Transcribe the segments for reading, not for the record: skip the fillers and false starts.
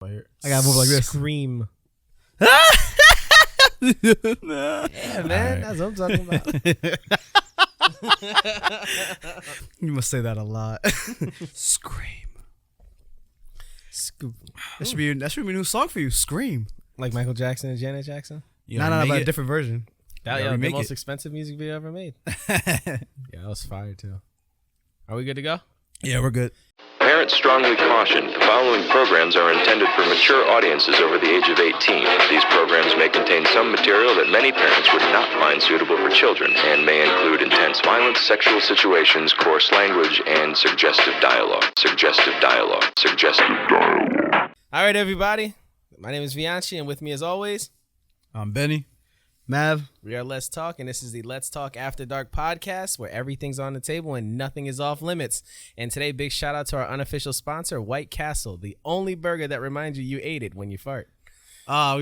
I gotta move like this. Scream. Yeah, man, that's what I'm talking about. You must say that a lot. Scream. That should be a new song for you. Scream. Like Michael Jackson and Janet Jackson? No, but a different version. That the most expensive music video ever made. Yeah, that was fire too. Are we good to go? Yeah, we're good. Parents strongly caution, the following programs are intended for mature audiences over the age of 18. These programs may contain some material that many parents would not find suitable for children and may include intense violence, sexual situations, coarse language, and suggestive dialogue. All right, everybody. My name is Vianci, and with me as always, I'm Benny. Mav. We are Let's Talk, and this is the Let's Talk After Dark podcast where everything's on the table and nothing is off limits. And today, big shout out to our unofficial sponsor, White Castle, the only burger that reminds you ate it when you fart. Oh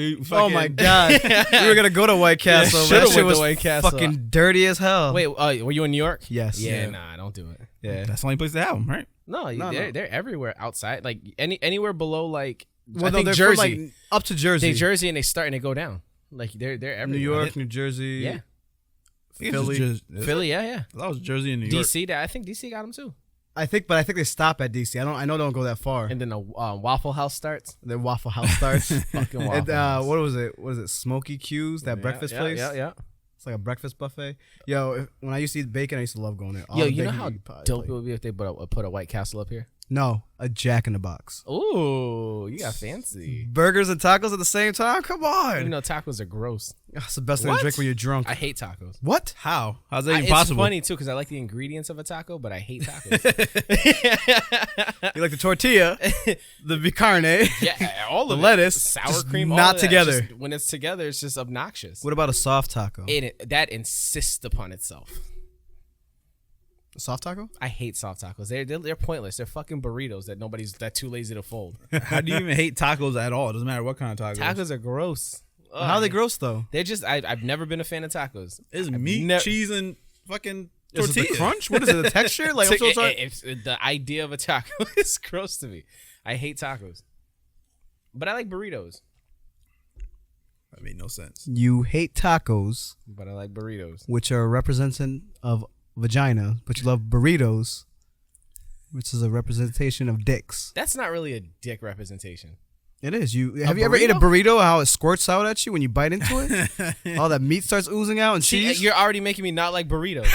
my God. We were going to go to White Castle. Yeah, that shit was White Castle. Fucking dirty as hell. Wait, were you in New York? Yes. Yeah, nah, don't do it. Yeah. That's the only place to have them, right? No, they're everywhere outside. Like anywhere below, like, Well, I think they're Jersey. from, like, up to Jersey. Jersey, and they start and they go down. Like they're everywhere. New York, New Jersey. Yeah. Philly. Philly, yeah. That was Jersey and New York. DC, I think DC got them too. I think they stop at DC. I know they don't go that far. And then the Waffle House starts. The Waffle House starts. Fucking Waffle And House. what was it? What is it? Smoky Q's, that breakfast place. Yeah. It's like a breakfast buffet. Yo, when I used to eat bacon, I used to love going there. All Yo, the you know bacon how you could probably dope it like. would be if they put a White Castle up here? No, a Jack in the Box. Ooh, you got fancy. Burgers and tacos at the same time? Come on. You know tacos are gross. That's the best thing What? to drink when you're drunk. I hate tacos. What? How? How's that even It's possible? funny too because I like the ingredients of a taco, but I hate tacos. You like the tortilla, the carne. Yeah, all The of lettuce, it. Sour just cream, all not of that. together. Just, when it's together, it's just obnoxious. What about a soft taco? That insists upon itself. A soft taco? I hate soft tacos. They're pointless. They're fucking burritos that too lazy to fold. How do you even hate tacos at all? It doesn't matter what kind of tacos. Tacos are gross. Ugh. How are they gross though? They're just. I've never been a fan of tacos. It's meat, cheese, and fucking Is it tortilla. the crunch? What is it? The texture? Like I'm so sorry. It's the idea of a taco is gross to me. I hate tacos, but I like burritos. That made no sense. You hate tacos, But I like burritos. which are a representation of vagina, but you love burritos, which is a representation of dicks. That's not really a dick representation. It is. Have you ever ate a burrito? How it squirts out at you when you bite into it? All that meat starts oozing out and See, cheese. you're already making me not like burritos.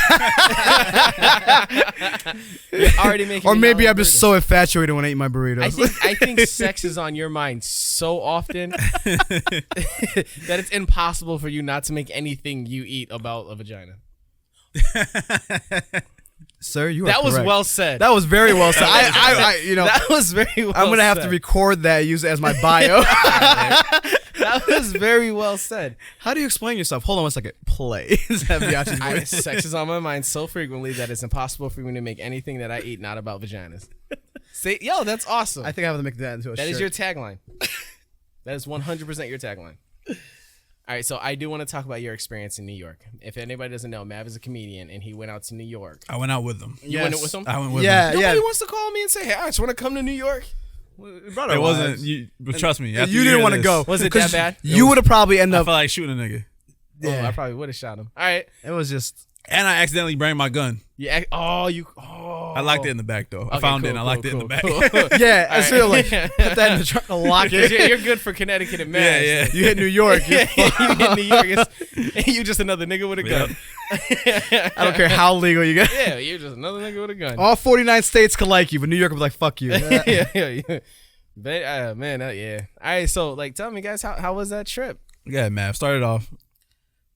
You're already making. Or me maybe not I'm like just burritos. so infatuated when I eat my burritos. I think sex is on your mind so often that it's impossible for you not to make anything you eat about a vagina. Sir, you are That was correct. well said. That was very well said. That was very well I'm gonna have to said. record that, use it as my bio. That was very well said. How do you explain yourself? Hold on one second. Play. Is that Biatchi's voice? Sex is on my mind so frequently that it's impossible for me to make anything that I eat not about vaginas. Say, yo, that's awesome. I think I have to make that into a That shirt. is your tagline. That is 100% your tagline. All right, so I do want to talk about your experience in New York. If anybody doesn't know, Mav is a comedian, and he went out to New York. I went out with them. You went with him? I went with Yeah, them. Nobody wants to call me and say, hey, I just want to come to New York. Brother, It wasn't. You, but trust me. after You didn't want to go. Was it that bad? You would have probably ended I up. felt like shooting a nigga, Oh, I probably would have shot him. All right. It was just. and I accidentally brought my gun. Yeah. I locked it in the back though. I found it and I locked it in the back. Yeah, I All feel right. like put that in the trunk and lock it. You're good for Connecticut and Mass. Yeah. You hit New York. You hit New York. You just another nigga with a gun. I don't care how legal you get. Yeah, you're just another nigga with a gun. All 49 states can like you, but New York will be like, fuck you. yeah. But, man, yeah. All right, so, like, tell me, guys, how was that trip? Yeah, Mav. Started off.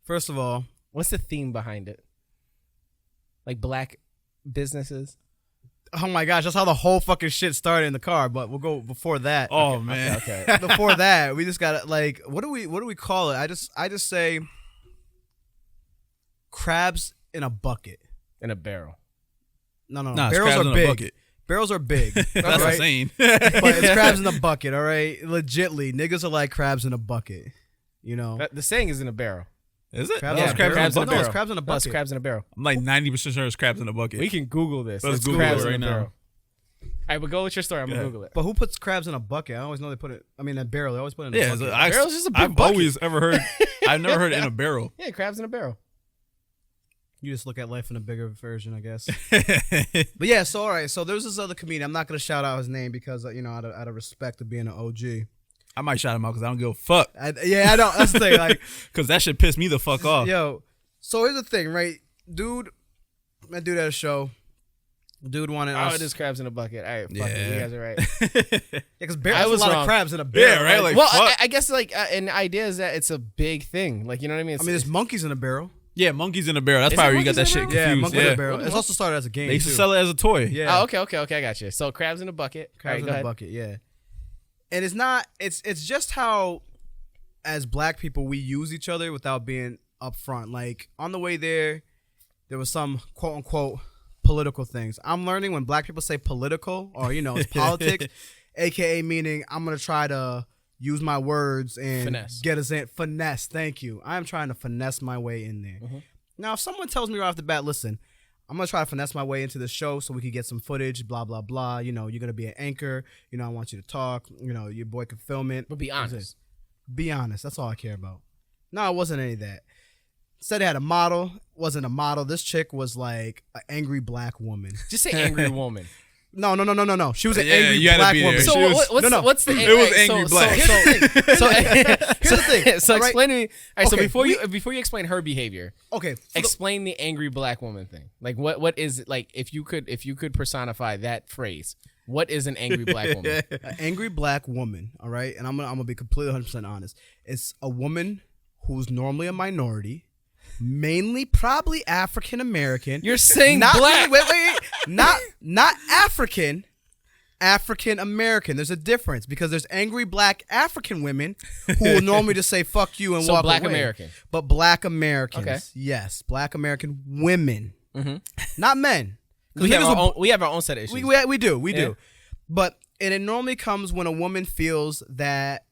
First of all, What's the theme behind it? Like black businesses? oh my gosh, that's how the whole fucking shit started in the car. But we'll go before that. Oh man. Okay. Before that, we just got like, what do we call it? I just say crabs in a bucket. In a barrel. No. Nah, it's Barrels crabs are in a big. bucket. Barrels are big. That's all right? insane. But it's crabs in the bucket, all right? Legitly, niggas are like crabs in a bucket. You know? The saying is in a barrel. Is it? Crabs No, in it's a crabs barrel. in a bucket. No, it's crabs in a No, it's bucket. crabs in a barrel. I'm like 90% sure it's crabs in a bucket. We can Google this. Let's It's Google crabs it in right a now. barrel. right, but go with your story. I'm gonna Google it. But who puts crabs in a bucket? I always know they put it. I mean, a barrel. They always put it in a bucket. Barrel's just a big I've bucket. always ever heard. I've never heard it in a barrel. Yeah, crabs in a barrel. You just look at life in a bigger version, I guess. But yeah, so all right. So there's this other comedian. I'm not gonna shout out his name because out of respect of being an OG. I might shout him out because I don't give a fuck. I don't. That's the thing. Like, because that shit pissed me the fuck off. yo. So here's the thing, right? Dude, that dude at a show. Dude wanted us. Oh, there's crabs in a bucket. All right, fuck it. You guys are right. Yeah, because there's I was a lot wrong. of crabs in a barrel. Yeah, right. Like, Well, fuck. I guess like an idea is that it's a big thing. Like, you know what I mean? I mean, there's monkeys in a barrel. Yeah, monkeys in a barrel. That's Is probably it where you got that monkeys in shit a Yeah, confused. monkeys in a barrel. It's also started as a game. They used to too. sell it as a toy. Yeah. Oh, okay, I got you. So crabs in a bucket. Crabs All right, in a bucket, yeah. And it's not. It's just how, as black people, we use each other without being upfront. Like on the way there was some quote unquote political things. I'm learning when black people say political or it's politics, aka meaning I'm gonna try to use my words and Finesse. get us in. Finesse. Thank you. I am trying to finesse my way in there. Mm-hmm. Now, if someone tells me right off the bat, listen, I'm going to try to finesse my way into the show so we can get some footage, blah, blah, blah. You're going to be an anchor. I want you to talk. Your boy can film it. But be honest. Be honest. That's all I care about. No, it wasn't any of that. Said they had a model. Wasn't a model. This chick was like an angry black woman. Just say angry woman. No. She was an Yeah, angry you gotta black be woman. there. So She was- what's the It was right, angry black. Here's the thing. So Here's the thing. So all right? explain to me. All right, so Okay, before you explain her behavior, Okay. explain the angry black woman thing. Like what is it? Like if you could personify that phrase, what is an angry black woman? An angry black woman, all right? And I'm gonna be completely 100% honest. It's a woman who's normally a minority, mainly probably African American. You're saying not black. Wait. Not African American. There's a difference because there's angry black African women who will normally just say fuck you and So walk black away. American. But black Americans, Okay. yes, black American women, not men. 'Cause We have niggas will- we have our own set of issues. we do. Yeah. Do. But it normally comes when a woman feels that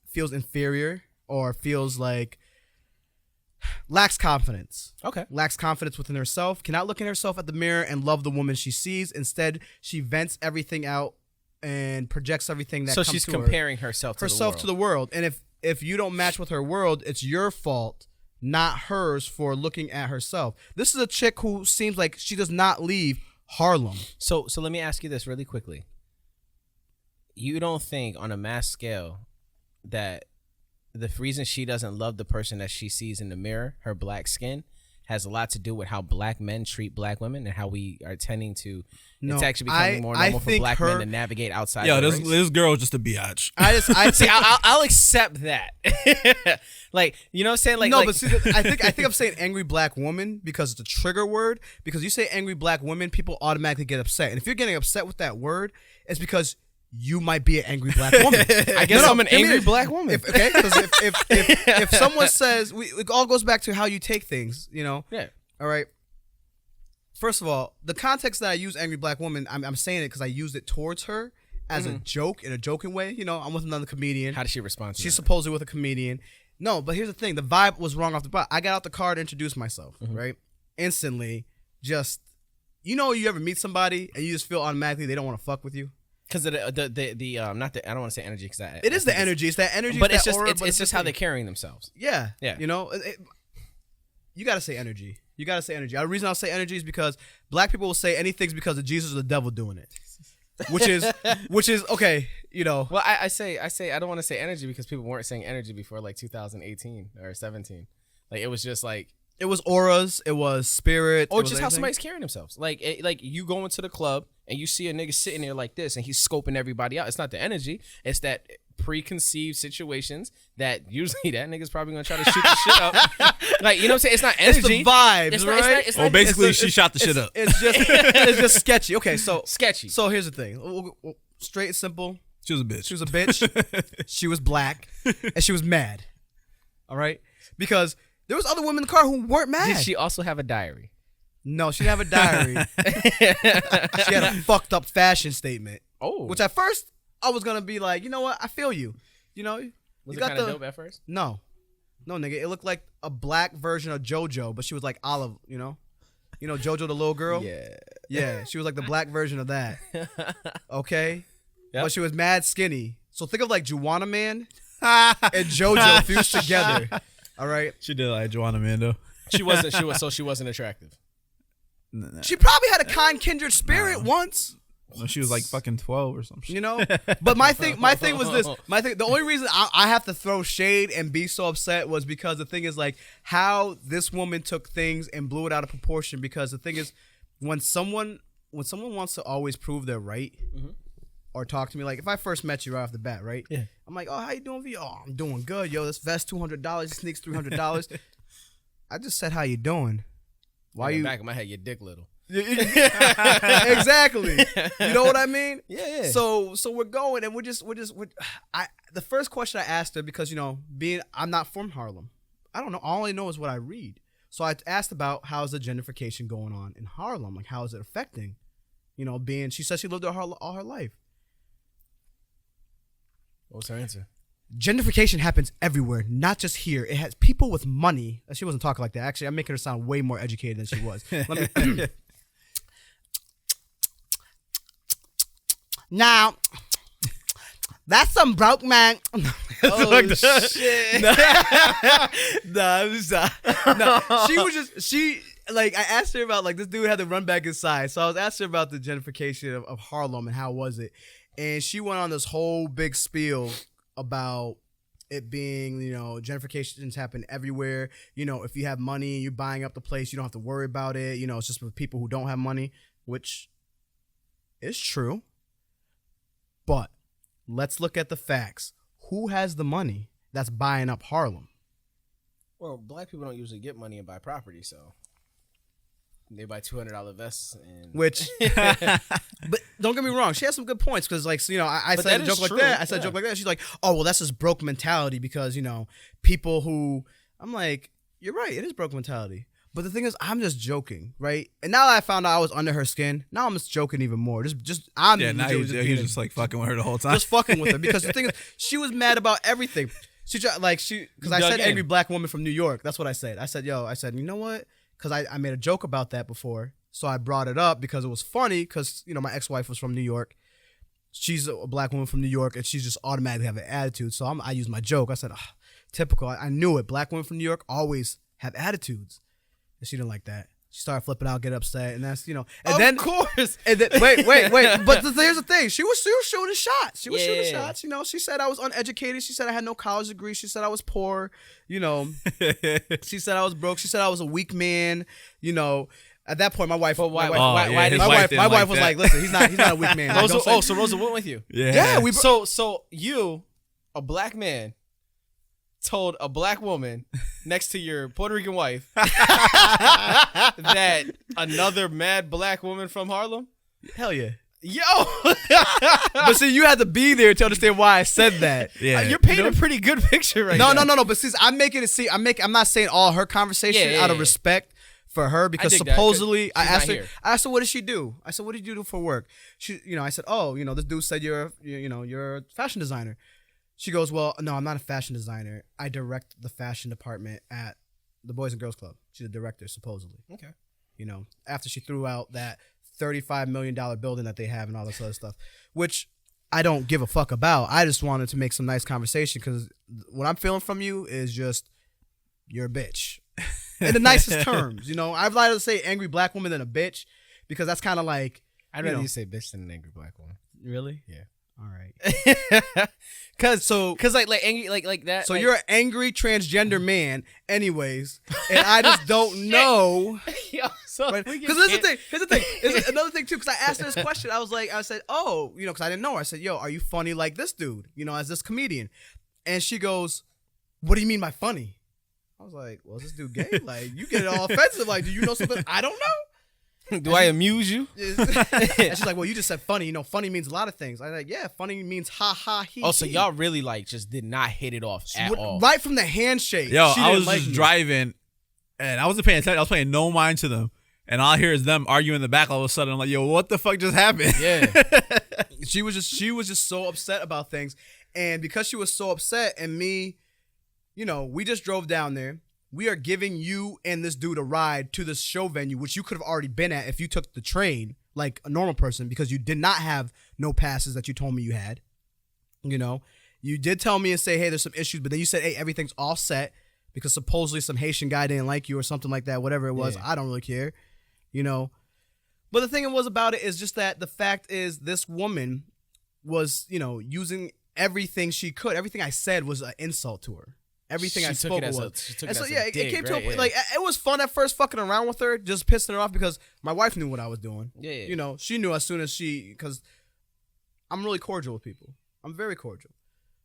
feels inferior or feels like lacks confidence. Okay. Lacks confidence within herself, cannot look in herself at the mirror and love the woman she sees. Instead, she vents everything out and projects everything that So comes she's to her. comparing herself to the world. And if you don't match with her world, it's your fault, not hers, for looking at herself. This is a chick who seems like she does not leave Harlem. So let me ask you this really quickly. You don't think on a mass scale that the reason she doesn't love the person that she sees in the mirror, her black skin, has a lot to do with how black men treat black women and how we are tending to it's actually becoming more normal for black men to navigate outside Yo, of the this, race? this girl is just a biatch. I See, I'll accept that. Like, you know what I'm saying? Like, no, like, but see, I think I'm saying angry black woman because it's a trigger word. Because you say angry black woman, people automatically get upset. And if you're getting upset with that word, it's because you might be an angry black woman. I guess I'm an hear me angry out. black woman. Because if someone says, it all goes back to how you take things, Yeah. All right. First of all, the context that I use angry black woman, I'm saying it because I used it towards her as a joke, in a joking way. I'm with another comedian. How does she respond to She's that? supposedly with a comedian. No, but here's the thing. The vibe was wrong off the bat. I got out the car to introduce myself, right? Instantly, just, you ever meet somebody and you just feel automatically they don't want to fuck with you? Because the not the I don't want to say energy because It is the energy. It's that energy. but it's it's that just aura, it's just how they're carrying themselves. Yeah. Yeah. You got to say energy. You got to say energy. The reason I'll say energy is because black people will say anything's because of Jesus or the devil doing it. Which is okay, Well, I say I don't want to say energy because people weren't saying energy before like 2018 or 17. Like it was just like it was auras, it was spirit, or it was just how everything. somebody's carrying themselves. Like like you go into the club and you see a nigga sitting there like this and he's scoping everybody out. It's not the energy. It's that preconceived situations that usually that nigga's probably gonna try to shoot the shit up. Like, you know what I'm saying? It's not energy. It's the vibes, It's not- right? it's Well, not- basically, it's- she shot the shit up. It's just sketchy. Okay, so sketchy. So here's the thing. Straight and simple. She was a bitch. She was a bitch. She was black, and she was mad. All right, because there was other women in the car who weren't mad. Did she also have a diary? No, she didn't have a diary. She had a fucked up fashion statement. Oh. Which at first I was gonna be like, you know what? I feel you. Was you it got kind of dope at first? No, nigga. It looked like a black version of JoJo, but she was like olive. You know JoJo the little girl? Yeah. Yeah, she was like the black version of that. Okay? Yep. But she was mad skinny. So think of like Juwanna Man and JoJo fused together. All right? She did like Joanna Man though. She wasn't attractive. She probably had a kind kindred spirit once. No, she was like fucking 12 or something. You know? But my thing was this. The only reason I have to throw shade and be so upset was because the thing is like how this woman took things and blew it out of proportion. Because the thing is, when someone wants to always prove they're right or talk to me, like if I first met you right off the bat, right? Yeah. I'm like, oh, how you doing, V? Oh, I'm doing good. Yo, this vest $200, this sneaks $300. I just said, how you doing? Why you back of my head, your dick little. Exactly. You know what I mean? Yeah. So we're going and the first question I asked her, because I'm not from Harlem. I don't know. All I know is what I read. So I asked about how's the gentrification going on in Harlem? Like how is it affecting? She said she lived there all her life. What was her answer? Gentrification happens everywhere, not just here. It has people with money. She wasn't talking like that. Actually, I'm making her sound way more educated than she was. Now, that's some broke man. Oh, shit. No, I asked her about, like, this dude had to run back inside. So I was asking her about the gentrification of Harlem and how was it. And she went on this whole big spiel about it being, gentrifications happen everywhere. If you have money and you're buying up the place, you don't have to worry about it. It's just for people who don't have money, which is true. But let's look at the facts. Who has the money that's buying up Harlem? Well, black people don't usually get money and buy property, so they buy $200 vests. Which, but don't get me wrong, she has some good points because, like, I said a joke like that. I said a joke like that. She's like, oh, well, that's just broke mentality because, people who, I'm like, you're right, it is broke mentality. But the thing is, I'm just joking, right? And now that I found out I was under her skin, now I'm just joking even more. Now he's just like fucking with her the whole time. Just fucking with her because the thing is, she was mad about everything. Because I said angry black woman from New York. That's what I said. I said, you know what? Because I made a joke about that before. So I brought it up because it was funny because, my ex-wife was from New York. She's a black woman from New York and she's just automatically have an attitude. So I used my joke. I said, typical. I knew it. Black women from New York always have attitudes. And she didn't like that. She started flipping out, get upset, and that's And of course. And then wait. But here's the thing: she was shooting shots. She was shooting shots. She said I was uneducated. She said I had no college degree. She said I was poor. She said I was broke. She said I was a weak man. At that point, my wife. But why? My wife was like, "Listen, he's not a weak man." So Rosa went with you. Yeah. So you, a black man, told a black woman next to your Puerto Rican wife that another mad black woman from Harlem? Hell yeah. Yo. But see, you had to be there to understand why I said that. Yeah. You're painting a pretty good picture right now. No. But since I'm making it see, I'm not saying all her conversation out of respect for her because supposedly I asked her, what does she do? I said, what did you do for work? I said, oh, this dude said you're a fashion designer. She goes, well, no, I'm not a fashion designer. I direct the fashion department at the Boys and Girls Club. She's a director, supposedly. Okay. After she threw out that $35 million building that they have and all this other stuff, which I don't give a fuck about. I just wanted to make some nice conversation because what I'm feeling from you is just, you're a bitch. In the nicest terms, I'd rather say angry black woman than a bitch because that's kind of like. I'd rather you say bitch than an angry black woman. Really? Yeah. All right. Cause like angry like that. So like, you're an angry transgender man, anyways, and I just don't know. Because here's the thing. Here's another thing too. Because I asked her this question, I said, oh, because I didn't know her. I said, yo, are you funny like this dude? As this comedian, and she goes, what do you mean by funny? I was like, well, is this dude gay? Like, you get it all offensive. Like, do you know something I don't know? Do I amuse you? And she's like, well, you just said funny. Funny means a lot of things. I was like, yeah, funny means ha ha he. Oh, so y'all really just did not hit it off at all. Right from the handshake. Yo, I was just driving, and I wasn't paying attention. I was paying no mind to them, and all I hear is them arguing in the back. All of a sudden, I'm like, yo, what the fuck just happened? Yeah. She was just so upset about things, and because she was so upset, and me, we just drove down there. we are giving you and this dude a ride to this show venue, which you could have already been at if you took the train like a normal person, because you did not have no passes that you told me you had. You know, you did tell me and say, hey, there's some issues, but then you said, hey, everything's all set because supposedly some Haitian guy didn't like you or something like that, whatever it was. Yeah. I don't really care, you know. But the thing it was about it is just that the fact is this woman was, you know, using everything she could. Everything I said was an insult to her. Everything I spoke was. And so yeah, it came to a point, like, it was fun at first fucking around with her, just pissing her off because my wife knew what I was doing. Yeah. You know, she knew as soon as because I'm really cordial with people. I'm very cordial.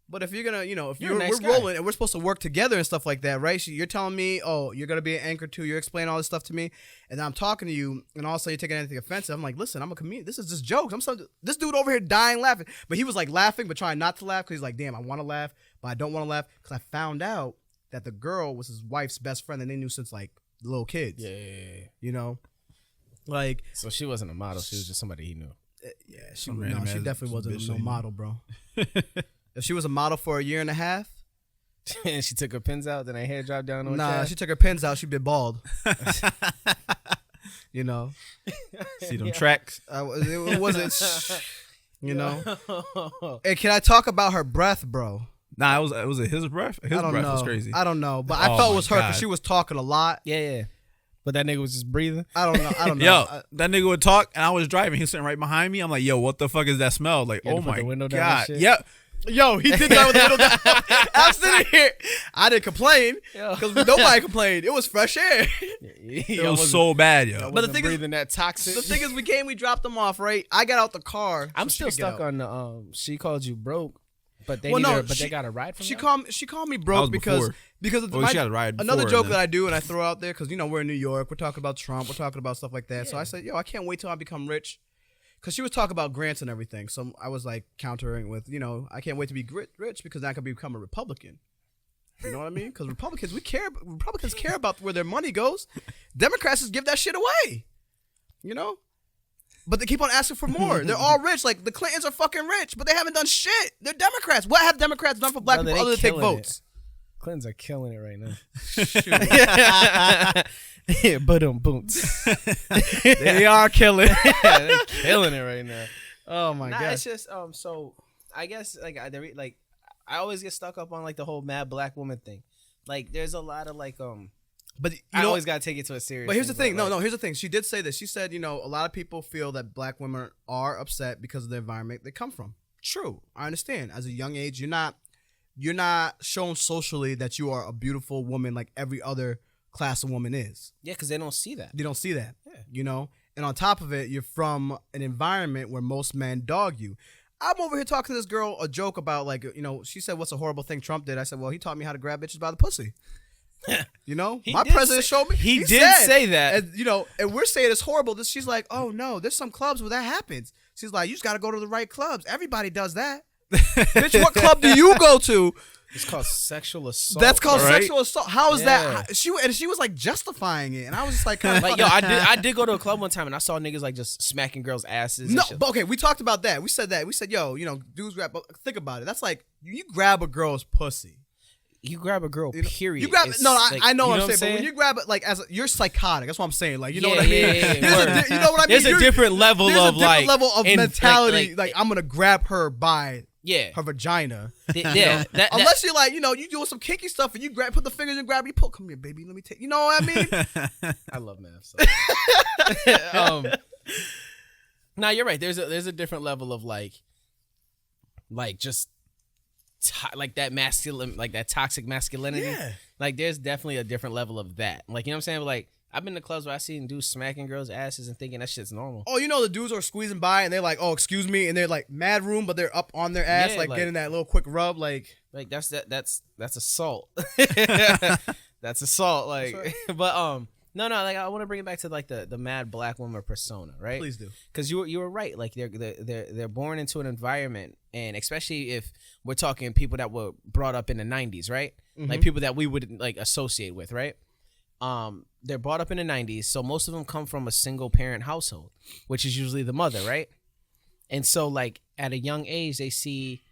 But if you're gonna, you know, if You're a nice we're guy. rolling and we're supposed to work together and stuff like that, right? You're telling me, oh, you're gonna be an anchor too. You're explaining all this stuff to me, and then I'm talking to you, and all of a sudden you're taking anything offensive. I'm like, listen, I'm a comedian. This is just jokes. This dude over here dying laughing, but he was like laughing but trying not to laugh because he's like, damn, I want to laugh, but I don't want to laugh because I found out that the girl was his wife's best friend, and they knew since like little kids. Yeah. You know, like So she wasn't a model. She was just somebody he knew. yeah, she random she ass definitely wasn't bitch no lady. model, bro. If she was a model for a year and a half. And she took her pins out, then her hair dropped down on her Nah, chest. she took her pins out. She'd been bald. You know, See them tracks. it wasn't. You know. Hey, can I talk about her breath, bro? Nah, it was his breath. His I don't breath know. was crazy. I don't know, but I Oh felt it my was her because God. she was talking a lot. Yeah. But that nigga was just breathing. I don't know. I don't know. Yo, that nigga would talk, and I was driving. He was sitting right behind me. I'm like, yo, what the fuck is that smell? Like, You had oh to put my the window down and god. shit? Yep. Yo, he did that with the window down. I'm sitting here. I didn't complain because nobody complained. It was fresh air. It was so bad, yo. But the thing is, breathing that toxic. the thing is, we dropped them off, right? I got out the car. I'm so still she could get stuck out. on the she called you broke, but they Well, need no, her, but she- they got a ride from She you? called me That broke was because before. of Well, she had a ride another before, joke and that then- I do and I throw out there because you know we're in New York, we're talking about Trump, we're talking about stuff like that. So I said, yo, I can't wait till I become rich, because she was talking about grants and everything. So I was like countering with, you know, I can't wait to be rich because then I could become a Republican. You know what I mean? Because Republicans care about where their money goes. Democrats just give that shit away. You know. But they keep on asking for more. They're all rich. Like the Clintons are fucking rich, but they haven't done shit. They're Democrats. What have Democrats done for black Brother, people they other than take killing votes? Clintons are killing it right now. Shoot. Yeah, boots. They are killing. They're killing it right now. Oh my Nah, god. it's just so I guess like I always get stuck up on like the whole mad black woman thing. Like there's a lot of like But you I know, always gotta take it to a serious. but here's the thing. like, No, here's the thing. She did say this. She said, you know, a lot of people feel that black women are upset because of the environment they come from. True. I understand. As a young age, you're not shown socially that you are a beautiful woman like every other class of woman is. Yeah, because they don't see that. They don't see that. Yeah. You know? And on top of it, you're from an environment where most men dog you. I'm over here talking to this girl a joke about, like, you know, she said, what's a horrible thing Trump did? I said, well, he taught me how to grab bitches by the pussy. You know? He My did president say- showed me. he did said- say that. And, you know, and we're saying it's horrible. She's like, oh, no, there's some clubs where that happens. She's like, you just got to go to the right clubs. Everybody does that. Bitch, what club do you go to? It's called sexual assault. That's called right? sexual assault. How is Yeah. that? She was like justifying it. And I was just like, kind of Like yo, I did go to a club one time and I saw niggas like just smacking girls' asses. and No, shit. but okay, we talked about that. We said that. We said, yo, you know, dudes grab. But think about it. That's like you grab a girl's pussy. You grab a girl, You know? period. You grab. It's No, like- I know you what I'm saying. But when you grab it, like you're psychotic. That's what I'm saying. Like you know Yeah, what I mean. yeah, yeah, There's a word. you know what I mean. There's a different level there's a of different like level of in- mentality. Like I'm gonna grab her by yeah, her vagina. yeah. That, Unless you're like, you know, you doing some kinky stuff and you put the fingers and grab. You pull. Come here, baby. Let me take. You know what I mean? I love math. So. Nah, you're right. There's a different level of like just like that masculine, like that toxic masculinity. Yeah. Like there's definitely a different level of that. Like you know what I'm saying? But, like I've been to clubs where I seen dudes smacking girls' asses and thinking that shit's normal. Oh, you know the dudes are squeezing by and they're like, oh, excuse me, and they're like mad room, but they're up on their ass, Yeah, like like- getting that little quick rub, like. Like that's assault. That's assault. Like, That's but no. Like I want to bring it back to like the mad black woman persona, right? Please do. Because you were right. Like they're born into an environment, and especially if we're talking people that were brought up in the 90s, right? Like people that we would like associate with, right? They're brought up in the 90s, so most of them come from a single parent household, which is usually the mother, right? And so like at a young age, they see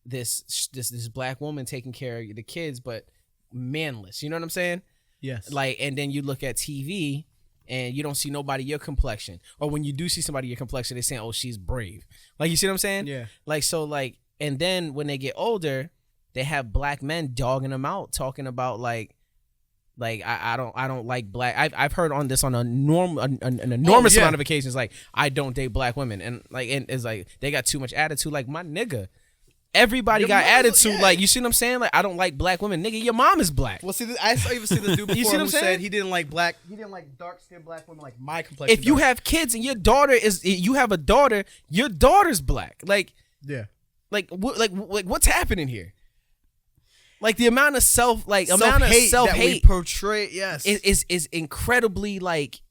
this black woman taking care of the kids, but manless. You know what I'm saying? Yes. Like, and then you look at TV and you don't see nobody your complexion. Or when you do see somebody your complexion, they're saying, oh, she's brave. Like, you see what I'm saying? Yeah. Like, so, like, and then when they get older, they have black men dogging them out, talking about, like I don't like black. I've heard on this on an enormous amount of occasions. Like, I don't date black women, and it's like they got too much attitude. Like, my nigga, everybody Your got mom- attitude. yeah. Like, you see what I'm saying? Like, I don't like black women, nigga. Your mom is black. Well, see, I saw even see the dude before You see what I'm who saying? said he didn't like dark skinned black women like my complexion. If you have kids and you have a daughter, your daughter's black. Like, yeah, what's happening here? Like, the amount of self that we hate portray, yes, is incredibly like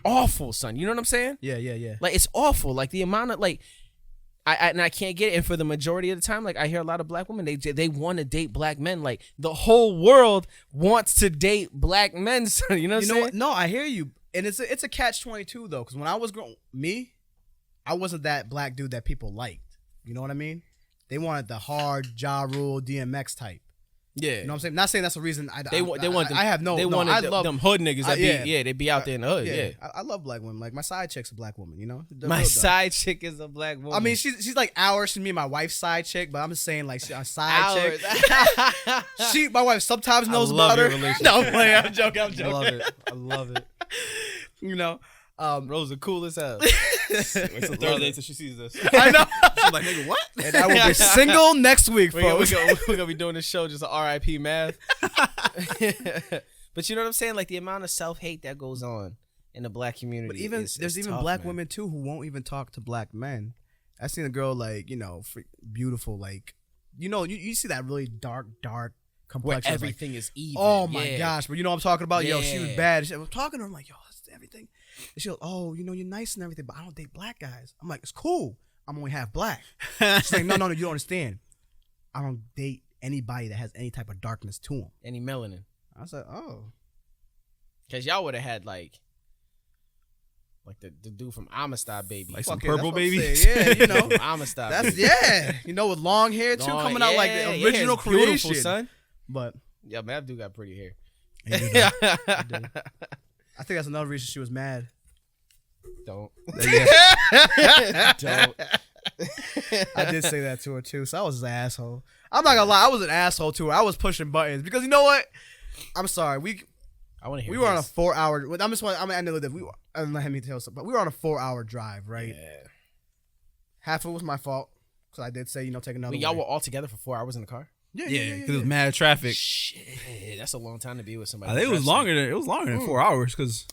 awful, son. You know what I'm saying? yeah. Like, it's awful. Like, the amount of like, I can't get it. And for the majority of the time, like, I hear a lot of black women, they want to date black men. Like, the whole world wants to date black men, son. You know what I'm saying? What? No, I hear you, and it's a catch-22 though, because when I was growing, I wasn't that black dude that people liked. You know what I mean? They wanted the hard Ja Rule DMX type. Yeah. You know what I'm saying? Not saying that's the reason I want them, I love them hood niggas that they be out there in the hood. Yeah. I love black women. Like, my side chick's a black woman, you know? My side chick is a black woman. I mean, she's like ours. She's me and my wife's side chick, but I'm just saying, like, she's a side chick. My wife sometimes knows about her. No, I'm playing. I'm joking. I love it. You know? Rose the coolest hell. It's a Thursday till she sees this. I know. She's like, nigga, what? And I will be single next week, folks. We're gonna be doing this show just a RIP Mav. But you know what I'm saying? Like, the amount of self-hate that goes on in the black community. But even there's even tough, black man. women too who won't even talk to black men. I seen a girl, like, beautiful, like, you see that really dark where complexion. everything is even. Oh my gosh! But you know what I'm talking about? Yo, she was Yeah. bad. I'm talking to her. I'm like, yo, that's everything. And she goes, oh, you're nice and everything, but I don't date black guys. I'm like, it's cool. I'm only half black. She's like, no, you don't understand. I don't date anybody that has any type of darkness to them. Any melanin. I was like, oh. Because y'all would have had, like the dude from Amistad Baby. Like some Fuck it, purple that's what I'm baby. saying. Yeah, From Amistad That's Baby. with long hair too, coming out like the original creation, beautiful, son. But Yeah, Mav dude got pretty hair. he did. I think that's another reason she was mad. Don't. Don't. I did say that to her too, so I was an asshole. I'm not gonna lie, I was an asshole to her. I was pushing buttons because you know what? I'm sorry. I want to hear. We were on a 4-hour. I'm gonna end it with this. Let me tell you something. But we were on a 4-hour drive, right? Yeah. Half of it was my fault because I did say, take another. Wait, y'all way. were all together for 4 hours in the car? Yeah, because it was mad traffic. Shit, that's a long time to be with somebody. I think it was longer than 4 hours because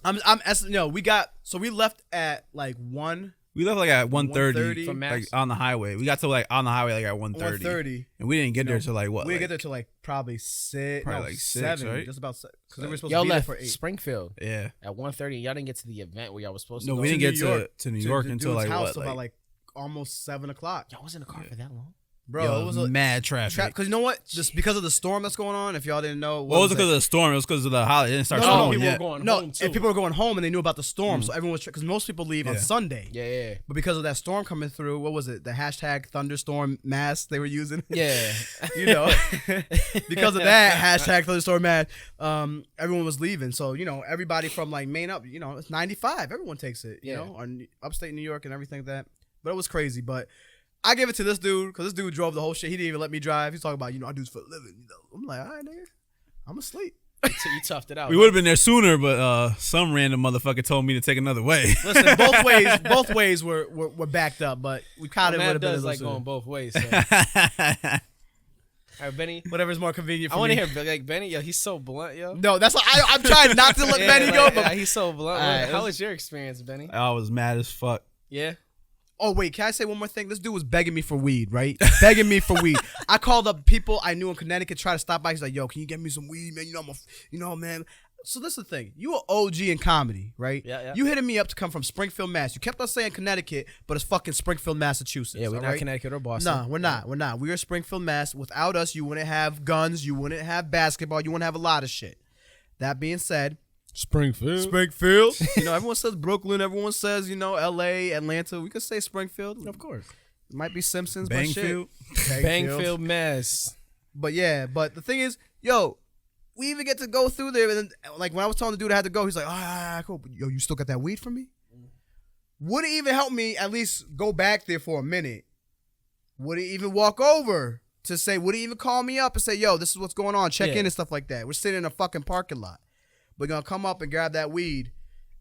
we left at like 1. we left like at 1:30 from Mass. like on the highway. We got to like on the highway like at 1:30. 1:30. And we didn't get there till like what? We like, didn't get there till like probably 6. Probably no, like 6, 7, right? Just about 6. Because we were supposed Y'all to be there left for 8. Springfield Yeah. at 1:30. Y'all didn't get to the event where y'all was supposed to No, go. we didn't get New York. to New York the until dude's like house what? about like almost 7 o'clock. Y'all was in the car for that long? Bro, Yo, it was mad traffic. because you know what? Just because of the storm that's going on. If y'all didn't know, Well, it was because of the storm. It was because of the holiday. It didn't start No, no, snowing people yet. were going no, home too. and people were going home and they knew about the storm, so everyone was because most people leave on Yeah. Sunday. Yeah. But because of that storm coming through, what was it? The hashtag thunderstorm mask they were using. Yeah. Because of that hashtag thunderstorm mask, everyone was leaving. So everybody from like Maine up, it's 95. Everyone takes it, Yeah. on upstate New York and everything like that. But it was crazy. But I give it to this dude because this dude drove the whole shit. He didn't even let me drive. He's talking about I do this for a living. I'm like, all right, nigga, I'm asleep. You toughed it out. We would have been there sooner, but some random motherfucker told me to take another way. Listen, both ways were backed up, but we kind of would Mav have been does a like little going both ways. So. yeah, All right, Benny. whatever's more convenient for I want me. to hear like Benny. Yo, he's so blunt, yo. No, that's what I'm trying not to let Benny go. But he's so blunt. All right, How was your experience, Benny? I was mad as fuck. Yeah. oh wait, can I say one more thing? This dude was begging me for weed, right? Begging me for weed. I called up people I knew in Connecticut, try to stop by. He's like, "Yo, can you get me some weed, man? Man." So this is the thing. You an OG in comedy, right? Yeah. You hitting me up to come from Springfield, Mass. You kept on saying Connecticut, but it's fucking Springfield, Massachusetts. Yeah, we're all not right? Connecticut or Boston. No, we're not. We are Springfield, Mass. Without us, you wouldn't have guns. You wouldn't have basketball. You wouldn't have a lot of shit. That being said, Springfield. everyone says Brooklyn. Everyone says, L.A., Atlanta. We could say Springfield. Of course. It might be Simpsons, Bangfield. but shit. Bangfield, Mass. But the thing is, we even get to go through there. And then, like, when I was telling the dude I had to go, he's like, all right, cool. But, yo, you still got that weed for me? Would it even help me at least go back there for a minute? Would it even walk over to say, would he even call me up and say, yo, this is what's going on, check in and stuff like that? We're sitting in a fucking parking lot. We're going to come up and grab that weed.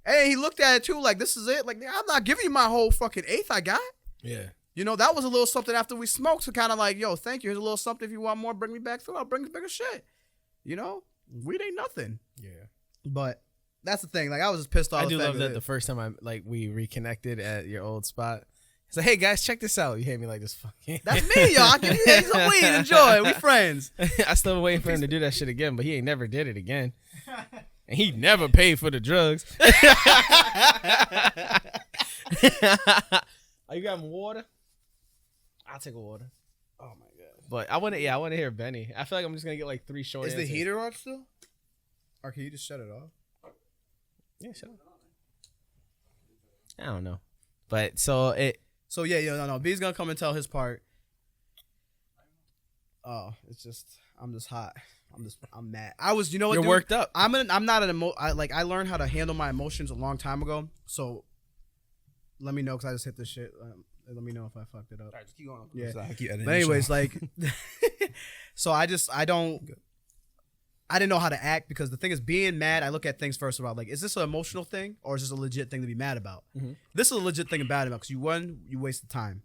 Hey, he looked at it too, like, this is it. Like, I'm not giving you my whole fucking eighth I got. Yeah. You know, that was a little something after we smoked. So kind of like, yo, thank you. Here's a little something. If you want more, bring me back through. I'll bring bigger shit. You know, weed ain't nothing. Yeah. But that's the thing. Like, I was just pissed off. I do love that the first time we reconnected at your old spot. He's like, hey guys, check this out. You hit me like this fucking. That's me, yo. I give you some weed. Enjoy. We friends. I still been waiting for him to do that shit again, but he ain't never did it again. And he never paid for the drugs. Are you got water? I'll take a water. Oh my god. But I want to hear Benny. I feel like I'm just gonna get like 3 short. Is answers. the heater on still? Or can you just shut it off? Yeah, shut up. I don't know, but so yeah, no. B's gonna come and tell his part. Oh, it's just I'm just hot. I'm mad. I was, you know what? You're dude? worked up. I'm not an I learned how to handle my emotions a long time ago. So let me know because I just hit this shit. Let me know if I fucked it up. All right, just keep going. Yeah. I keep editing But anyways, like, so I didn't know how to act because the thing is, being mad, I look at things first about like, is this an emotional thing or is this a legit thing to be mad about? Mm-hmm. This is a legit thing about it because you wasted time.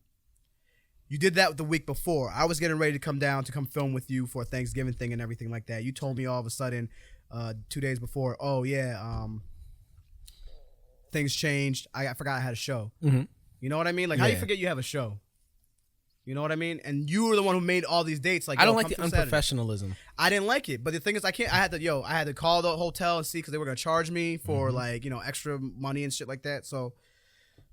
You did that the week before. I was getting ready to come down to come film with you for a Thanksgiving thing and everything like that. You told me all of a sudden 2 days before, oh yeah, things changed. I forgot I had a show. Mm-hmm. You know what I mean? Like, how do you forget you have a show? You know what I mean? And you were the one who made all these dates. Like, I don't like the unprofessionalism. I didn't like it. But the thing is, I had to call the hotel and see because they were going to charge me for like, extra money and shit like that. So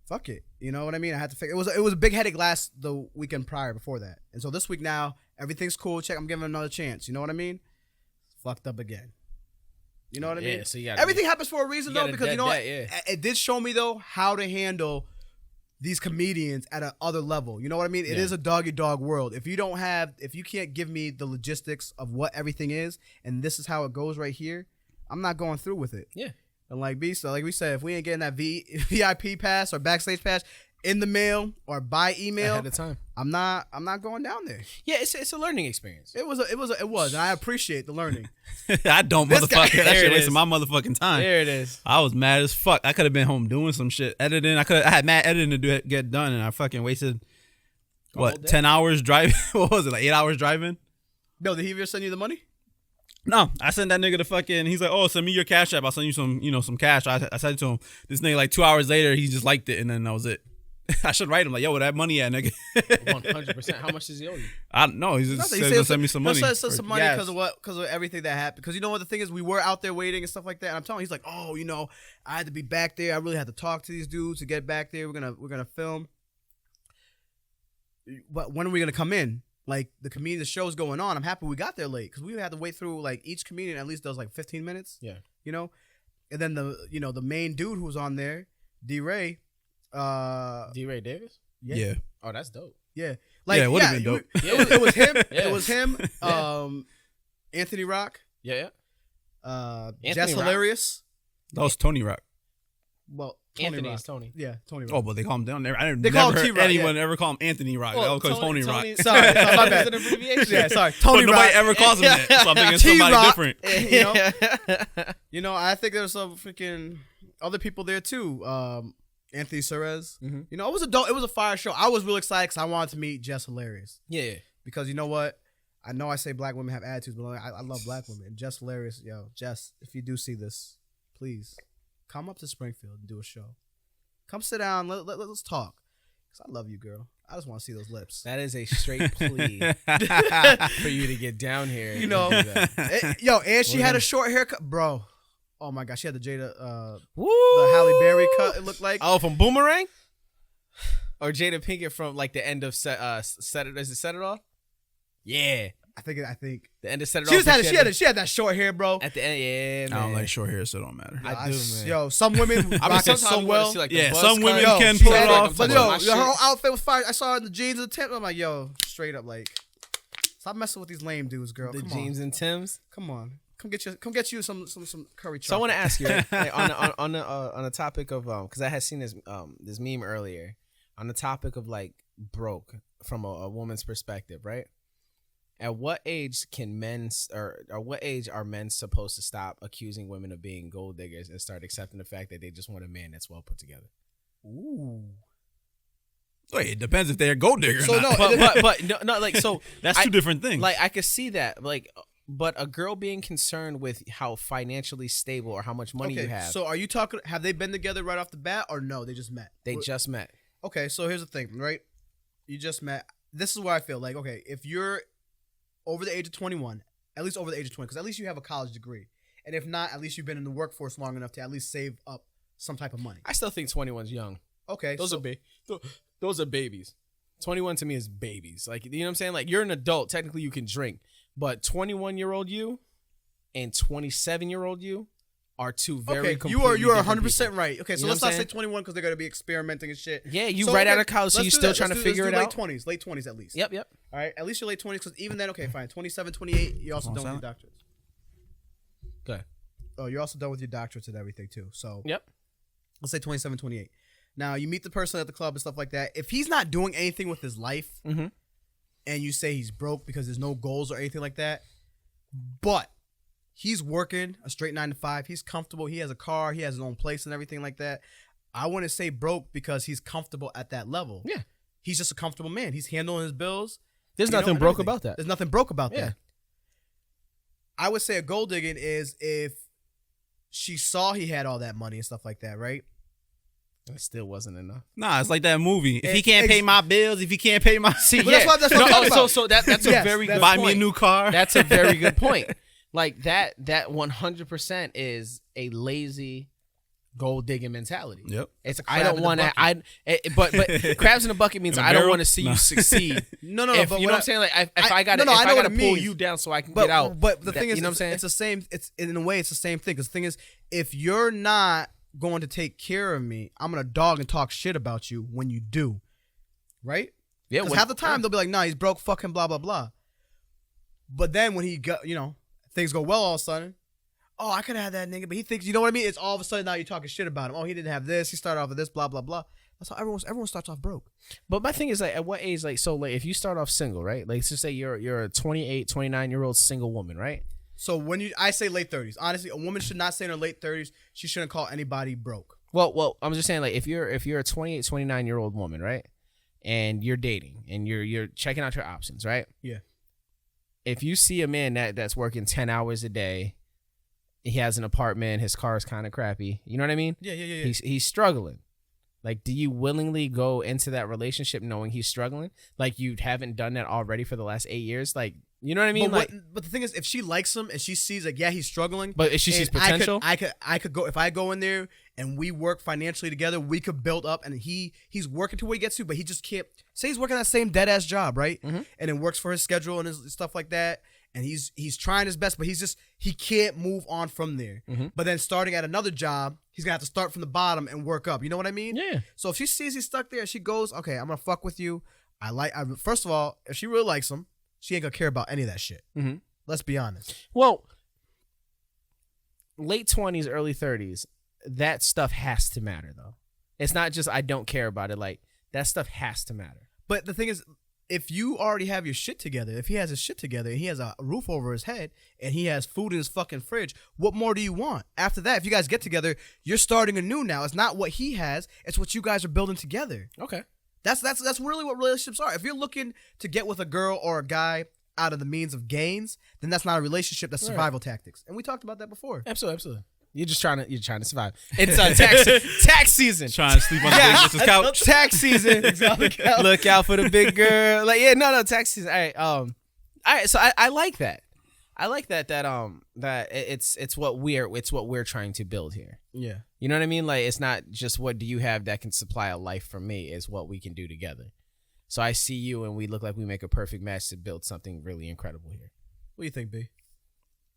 fuck it. You know what I mean? I had to figure it was a big headache the weekend prior before that. And so this week now, everything's cool. Check, I'm giving it another chance. You know what I mean? Fucked up again. You know what I mean? Yeah, so everything happens for a reason though, because yeah. It did show me though how to handle these comedians at a other level. You know what I mean? It is a dog-eat-dog world. If you can't give me the logistics of what everything is, and this is how it goes right here, I'm not going through with it. Yeah. And like we said, if we ain't getting that VIP pass or backstage pass in the mail or by email ahead of time, I'm not going down there. Yeah, it's a learning experience. It was, and I appreciate the learning. I don't motherfucker. That shit wasting my motherfucking time. There it is. I was mad as fuck. I could have been home doing some shit, editing. I had mad editing to get done, and I fucking wasted 10 hours driving. What was it, like 8 hours driving? No, did he ever send you the money? No, I sent that nigga the fucking. He's like, oh, send me your Cash App. I'll send you some cash. I said to him, this nigga like 2 hours later, he just liked it, and then that was it. I should write him like, yo, where that money at, nigga? 100%. How much does he owe you? I don't know. He just said he'll send me some money. He said some money because of everything that happened. Because you know what the thing is, we were out there waiting and stuff like that. And I'm telling him, he's like, oh, I had to be back there. I really had to talk to these dudes to get back there. We're gonna film. But when are we gonna come in? Like the show's going on. I'm happy we got there late because we had to wait through like each comedian at least does like 15 minutes. Yeah. And then the main dude who was on there, D-Ray. D-Ray Davis? Yeah. Oh, that's dope. Yeah. It would have been dope. It was him. Yeah. It was him. Anthony Rock. Yeah. Jess Hilarious. That was Tony Rock. Well, Anthony Rock. is Tony. Yeah, Tony Rock. Oh, but they call him down there. I They call him never T-Rock, heard anyone ever call him Anthony Rock. Well, That was Tony Rock. Sorry, my bad. It's an abbreviation. Yeah, sorry. But Tony Rock. nobody ever calls him that. So I'm thinking somebody different. I think there's some freaking other people there too. Anthony Cerez. Mm-hmm. It was it was a fire show. I was real excited because I wanted to meet Jess Hilarious. Yeah. Because you know what? I know I say black women have attitudes, but I love black women. And Jess Hilarious, Jess, if you do see this, please come up to Springfield and do a show. Come sit down. Let's talk. Because I love you, girl. I just want to see those lips. That is a straight plea for you to get down here. And she had a short haircut. Bro. Oh, my gosh. She had the Jada, the Halle Berry cut, it looked like. Oh, from Boomerang? Or Jada Pinkett from, like, the end of Set It Off? Yeah. I think. The end of Set It Off. She had that short hair, bro. At the end, yeah, man. I don't like short hair, so it don't matter. I do, man. Yo, some women rock it so well. See, like, some women can pull it off. But her whole outfit was fire. I saw her in the jeans and the Timbs. I'm like, yo, straight up, like, stop messing with these lame dudes, girl. The Come jeans on. and Timbs? Come on. Come get you some curry chocolate. So I want to ask you, right, like, on the topic of because I had seen this meme earlier on the topic of like broke from a woman's perspective, right? At what age can men or what age are men supposed to stop accusing women of being gold diggers and start accepting the fact that they just want a man that's well put together? Ooh. Wait, it depends if they're a gold digger. So or not. but no, like so That's two different things. Like I could see that, like, but a girl being concerned with how financially stable or how much money you have. So are you talking? Have they been together right off the bat, or no? They just met. They just met. Okay, so here's the thing, right? You just met. This is where I feel like, okay, if you're over the age of 21, at least over the age of 20, because at least you have a college degree, and if not, at least you've been in the workforce long enough to at least save up some type of money. I still think 21's young. Okay, Those are babies. 21 to me is babies. Like, you know what I'm saying? Like, you're an adult. Technically, you can drink. But 21-year-old you and 27-year-old you are two very completely you are different 100% people. right. Okay, so You know let's what not I'm say saying? 21 because they're going to be experimenting and shit. Yeah, you So, right out okay, of college, so let's you're do still that. trying to Let's do figure it out. late 20s at least. Yep. All right, at least you're late 20s because even then, okay, fine. 27, 28, you're also done with your doctorates. Good. Oh, you're also done with your doctorates and everything too. So Yep. let's say 27, 28. Now, you meet the person at the club and stuff like that. If he's not doing anything with his life Mm-hmm. and you say he's broke because there's no goals or anything like that, but he's working a straight 9 to 5, he's comfortable, he has a car, he has his own place and everything like that, I wouldn't say broke because he's comfortable at that level. Yeah. He's just a comfortable man. He's handling his bills. There's you know, nothing and broke everything. about that. There's nothing broke about Yeah. that. I would say a gold digging is if she saw he had all that money and stuff like that, right? It still wasn't enough. Nah, it's like that movie. If he can't pay my bills, if he can't pay my See, But that's what I'm talking about. So that's a Yes, very good buy point. me a new car. That's a very good point. Like that 100% is a lazy gold digging mentality. Yep. It's a I crab don't in the want to. bucket. But crabs in a bucket means In a I don't barrel? want to see No. you succeed. No, If, but you know what I'm saying? Like if I got to, no, I know I what got to it pull means. you down so I can But, get out. But the thing is, you know what I'm saying? It's the same. It's in a way, it's the same thing. Because the thing is, if you're not going to take care of me, I'm gonna dog and talk shit about you when you do, right? Yeah. Because half the time they'll be like, "Nah, he's broke, fuck him, blah blah blah." But then when he got, things go well all of a sudden. Oh, I could have had that nigga, but he thinks, you know what I mean? It's all of a sudden now you're talking shit about him. Oh, he didn't have this. He started off with this, blah blah blah. That's how everyone starts off broke. But my thing is, like, at what age, like, so, like, if you start off single, right? Like, let's just say you're a 28, 29-year-old single woman, right? So I say late 30s. Honestly, a woman should not say in her late 30s. She shouldn't call anybody broke. Well, I'm just saying, like, if you're a 28, 29-year-old woman, right? And you're dating and you're checking out your options, right? Yeah. If you see a man that's working 10 hours a day, he has an apartment, his car is kind of crappy. You know what I mean? Yeah. He's struggling. Like, do you willingly go into that relationship knowing he's struggling? Like, you haven't done that already for the last 8 years? Like, you know what I mean? But the thing is, if she likes him and she sees like, yeah, he's struggling. But if she sees and potential? I could go, if I go in there and we work financially together, we could build up, and he's working to where he gets to, but he just can't. Say he's working that same dead ass job, right? Mm-hmm. And it works for his schedule and his stuff like that. And he's trying his best, but he can't move on from there. Mm-hmm. But then starting at another job, he's gonna have to start from the bottom and work up. You know what I mean? Yeah. So if she sees he's stuck there, she goes, okay, I'm gonna fuck with you. First of all, if she really likes him, she ain't gonna care about any of that shit. Mm-hmm. Let's be honest. Well, late 20s, early 30s, that stuff has to matter, though. It's not just I don't care about it. Like, that stuff has to matter. But the thing is, if you already have your shit together, if he has his shit together, and he has a roof over his head, and he has food in his fucking fridge, what more do you want? After that, if you guys get together, you're starting anew now. It's not what he has, it's what you guys are building together. Okay. That's really what relationships are. If you're looking to get with a girl or a guy out of the means of gains, then that's not a relationship, that's survival tactics. And we talked about that before. Absolutely. You're trying to survive. It's tax season. Trying to sleep on the couch. Tax season. Look out for the big girl. Like, yeah, no, tax season. All right. So I like that. I like that it's what we're trying to build here. Yeah. You know what I mean? Like, it's not just what do you have that can supply a life for me. It's what we can do together. So I see you and we look like we make a perfect match to build something really incredible here. What do you think, B?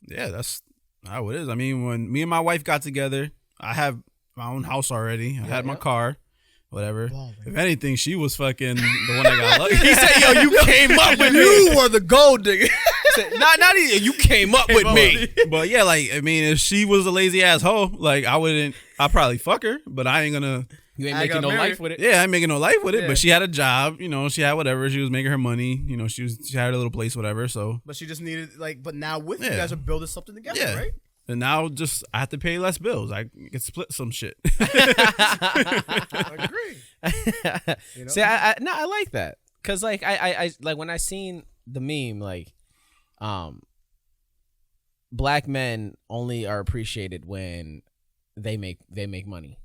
Yeah, that's how it is. I mean, when me and my wife got together, I have my own house already. I had my car, whatever. Balling. If anything, she was fucking the one that got lucky. He said, "Yo, you came up with You were the gold digger. Not even you came up with me. But yeah, like I mean, if she was a lazy ass hoe, like I'd probably fuck her, but I ain't gonna. You ain't I making got no married. life with it. Yeah, I ain't making no life with it. Yeah. But she had a job, she had whatever. She was making her money. She had a little place, whatever. So But she just needed but now with you Yeah. guys are building something together, yeah. right? And now just I have to pay less bills. I can split some shit. Agree. You know? See, I like that because like I like when I seen the meme like, black men only are appreciated when they make money.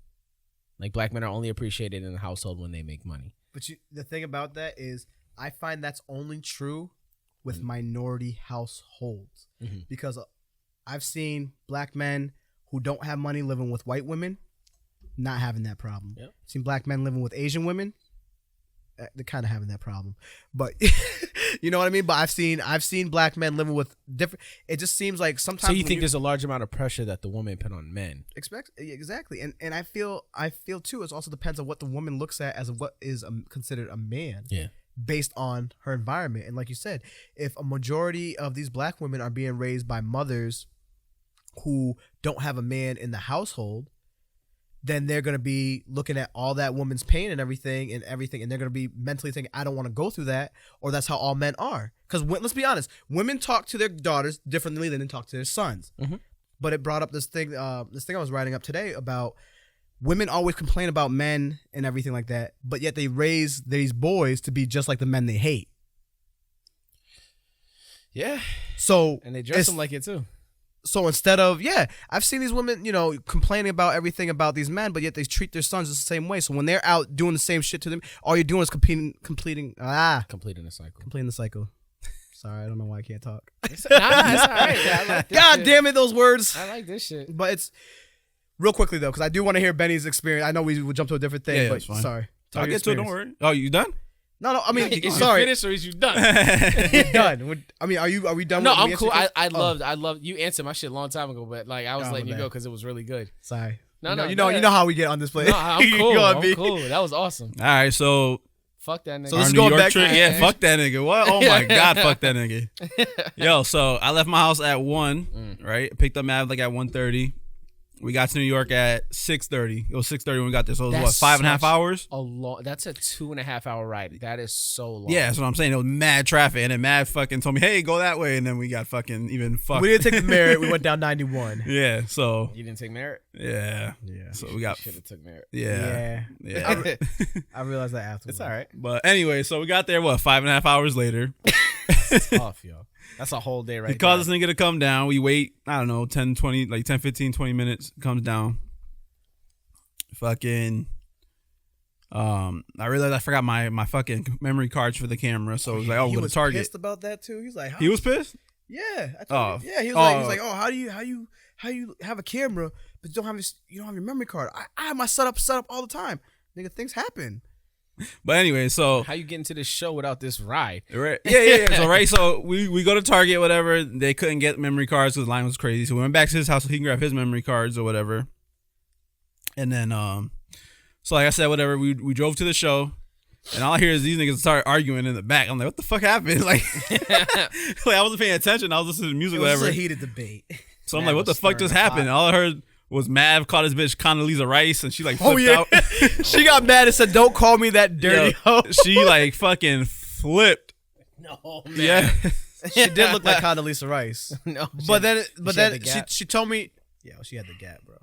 Like black men are only appreciated in the household when they make money. But the thing about that is, I find that's only true with minority households, because I've seen black men who don't have money living with white women, not having that problem. Yep. I've seen black men living with Asian women, they're kind of having that problem. But you know what I mean. But I've seen black men living with different. It just seems like sometimes. So you think there's a large amount of pressure that the woman put on men? Exactly, and I feel too. It also depends on what the woman looks at as what is considered a man. Yeah. Based on her environment. And like you said, if a majority of these black women are being raised by mothers who don't have a man in the household, then they're going to be looking at all that woman's pain and everything, and they're going to be mentally thinking, I don't want to go through that, or that's how all men are. Because let's be honest, women talk to their daughters differently than they talk to their sons. Mm-hmm. But it brought up this thing I was writing up today about women always complain about men and everything like that, but yet they raise these boys to be just like the men they hate. Yeah. So And they dress them like it too. So instead of, I've seen these women, complaining about everything about these men, but yet they treat their sons the same way. So when they're out doing the same shit to them, all you're doing is completing Completing the cycle. Sorry, I don't know why I can't talk. It's all right. Yeah, I like this God shit. damn it, those words. I like this shit. But it's real quickly though, because I do want to hear Benny's experience. I know we will jump to a different thing, Yeah, but it's fine. sorry. I'll get to it. Don't worry. Oh, you done? No, I mean, Is you sorry. finished or is you done? We're done. I mean, are we done? No, with the I'm cool. answer? I loved you answered my shit a long time ago, but like I was Oh, letting my you bad. go because it was really good. Sorry. No, you go ahead. know how we get on this place. No, I'm cool. I'm cool. That was awesome. All right, so Fuck that nigga. So our this is New going York back- trip, yeah, fuck that nigga. What? Oh my god, fuck that nigga. Yo, so I left my house at 1, right? Picked up Mav like at 1:30. We got to New York at 6:30. It was 6:30 when we got there. So it was That's 5.5 hours? That's a 2.5 hour ride. That is so long. Yeah, that's what I'm saying. It was mad traffic. And then Mav fucking told me, hey, go that way. And then we got fucking even fucked. We didn't take the merit. We went down 91. Yeah, so, You didn't take merit? yeah. Yeah. So we got, Should have took merit. yeah. I realized that afterwards. It's all right. But anyway, so we got there, 5.5 hours later. Tough, yo. That's a whole day right He calls this nigga to come down. We wait, I don't know, 10, 20, like 10, 15, 20 minutes. Comes down. Fucking, I realized I forgot my fucking memory cards for the camera. So it was like, oh, He we're going was to Target. pissed about that too. He's like, He was pissed? Yeah. I Oh. told you. Yeah. He was Oh. like, oh, how you have a camera but you don't have your memory card? I have my setup all the time. Nigga, things happen. But anyway, so. How you get into this show without this ride? Right. Yeah. So right, so we go to Target, whatever. They couldn't get memory cards because the line was crazy. So we went back to his house so he can grab his memory cards or whatever. And then, so like I said, whatever. We drove to the show, and all I hear is these niggas start arguing in the back. I'm like, what the fuck happened? Like, like I wasn't paying attention. I was listening to music, It was whatever. a heated debate. So I'm Mav like, what the was fuck stirring just the happened? pot. All I heard was Mav called his bitch Condoleezza Rice, and she like Oh flipped yeah. out. She got mad and said, "Don't call me that dirty hoe." She like fucking flipped. No, man. Yeah. She did look like Condoleezza Rice. No. But then had the gap? she told me, yeah, she had the gap, bro.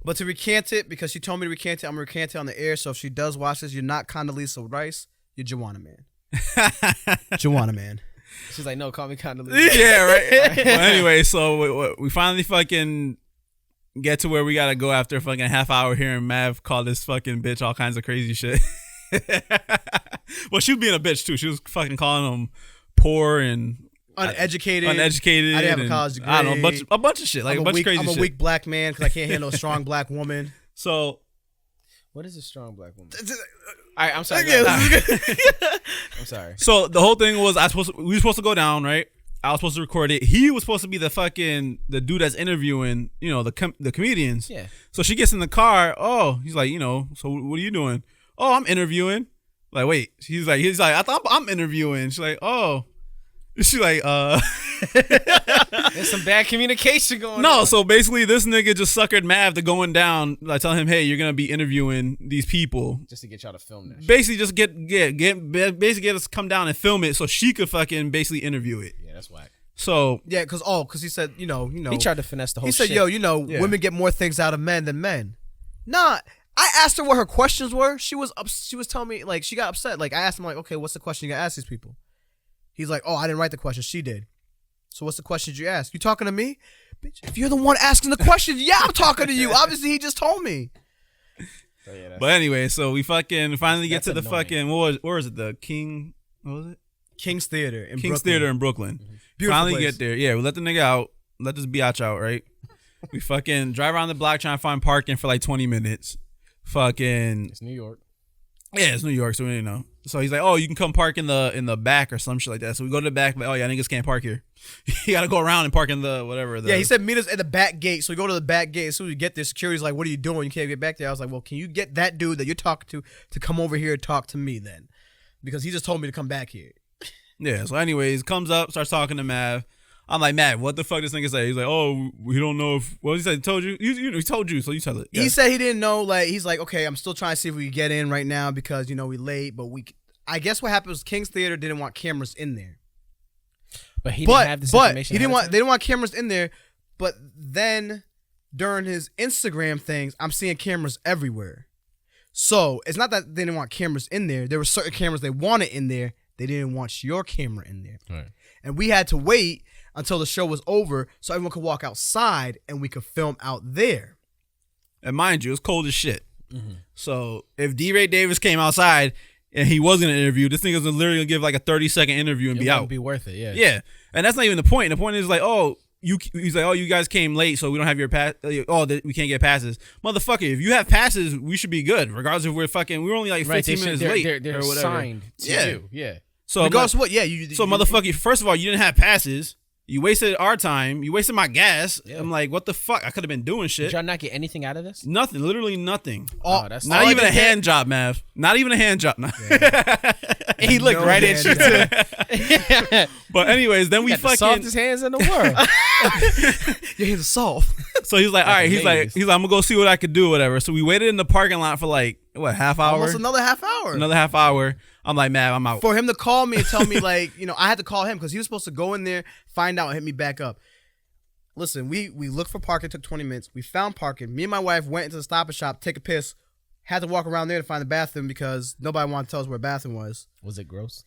But to recant it, because she told me to recant it, I'm gonna recant it on the air. So if she does watch this, you're not Condoleezza Rice, you're Joanna Man. Joanna Man. She's like, no, call me Condoleezza. Yeah, right. Well, anyway, so we finally fucking get to where we gotta go after a fucking half hour hearing Mav call this fucking bitch all kinds of crazy shit. Well, she was being a bitch too. She was fucking calling him poor and Uneducated. I didn't have a and, college degree. I don't know, a bunch of shit, like a bunch of crazy I'm a shit. weak black man because I can't handle a strong black woman. So What is a strong black woman? All right, I'm sorry. Okay, I'm sorry. So the whole thing was we were supposed to go down, right? I was supposed to record it. He was supposed to be the dude that's interviewing, the comedians. Yeah. So she gets in the car. Oh, he's like, so what are you doing? Oh, I'm interviewing. Like, wait. He's like, I thought I'm interviewing. She's like, oh. She's like, There's some bad communication going on. No, so basically this nigga just suckered Mav to going down, like telling him, hey, you're gonna be interviewing these people. Just to get y'all to film that shit. Basically just get us to come down and film it so she could fucking basically interview it. Yeah, that's whack. So Yeah, because he said, you know. He tried to finesse the whole He said, shit. yo, Yeah. women get more things out of men than men. Nah, I asked her what her questions were. She was telling me, like, she got upset. Like, I asked him, like, okay, what's the question you gotta ask these people? He's like, oh, I didn't write the question. She did. So what's the questions you ask? You talking to me? Bitch, if you're the one asking the questions, yeah, I'm talking to you. Obviously, he just told me. So, yeah, but anyway, so we fucking finally get That's to the annoying. fucking where is it? The King, what was it? King's Theater in King's Brooklyn. Theater in Brooklyn. Beautiful Finally place. get there. Yeah, we let the nigga out. Let this biatch out, right? We fucking drive around the block trying to find parking for like 20 minutes. Fucking it's New York. yeah, it's New York, so we didn't know. So he's like, oh, you can come park in the back or some shit like that. So we go to the back, like, oh yeah, niggas can't park here. You gotta go around and park in the whatever. Yeah, he said meet us at the back gate. So we go to the back gate. As soon as we get there, security's like, what are you doing? You can't get back there. I was like, well, can you get that dude that you're talking to come over here and talk to me then? Because he just told me to come back here. Yeah, so anyways, comes up, starts talking to Mav. I'm like, Mav, what the fuck this nigga say? He's like, oh, we don't know if, well, he said, told you, he told you, so you tell it. Yeah. He said he didn't know. Like, he's like, okay, I'm still trying to see if we can get in right now because, we late. But I guess what happened was King's Theater didn't want cameras in there. But he didn't have this information. He didn't want. They didn't want cameras in there. But then during his Instagram things, I'm seeing cameras everywhere. So it's not that they didn't want cameras in there. There were certain cameras they wanted in there. They didn't want your camera in there. Right. And we had to wait until the show was over so everyone could walk outside and we could film out there. And mind you, it's cold as shit. Mm-hmm. So if D-Ray Davis came outside and he was going to interview, this nigga's literally going to give like a 30-second interview and It be wouldn't out. be worth it, yeah. Yeah. And that's not even the point. The point is like, he's like, oh, you guys came late, so we don't have your pass. Oh, we can't get passes. Motherfucker, if you have passes, we should be good, regardless if we're only like 15 minutes late they're or whatever. signed to you. Yeah. So Regardless of what, yeah. Motherfucker, first of all, you didn't have passes. You wasted our time. You wasted my gas. Yeah. I'm like, what the fuck? I could have been doing shit. Did y'all not get anything out of this? Nothing. Literally nothing. Oh, that's not even a hand job, Mav. Not even a hand job. Yeah. He looked right at you too. But anyways, then we got fucking the softest hands in the world. Your hands are soft. So he's like, all right. He's like, I'm gonna go see what I could do, whatever. So we waited in the parking lot for like half hour? Almost another half hour. Another half hour. I'm like, Mav, I'm out. For him to call me and tell me, like, I had to call him because he was supposed to go in there, find out, and hit me back up. Listen, we looked for parking, took 20 minutes. We found parking. Me and my wife went into the Stop and Shop, take a piss, had to walk around there to find the bathroom because nobody wanted to tell us where the bathroom was. Was it gross?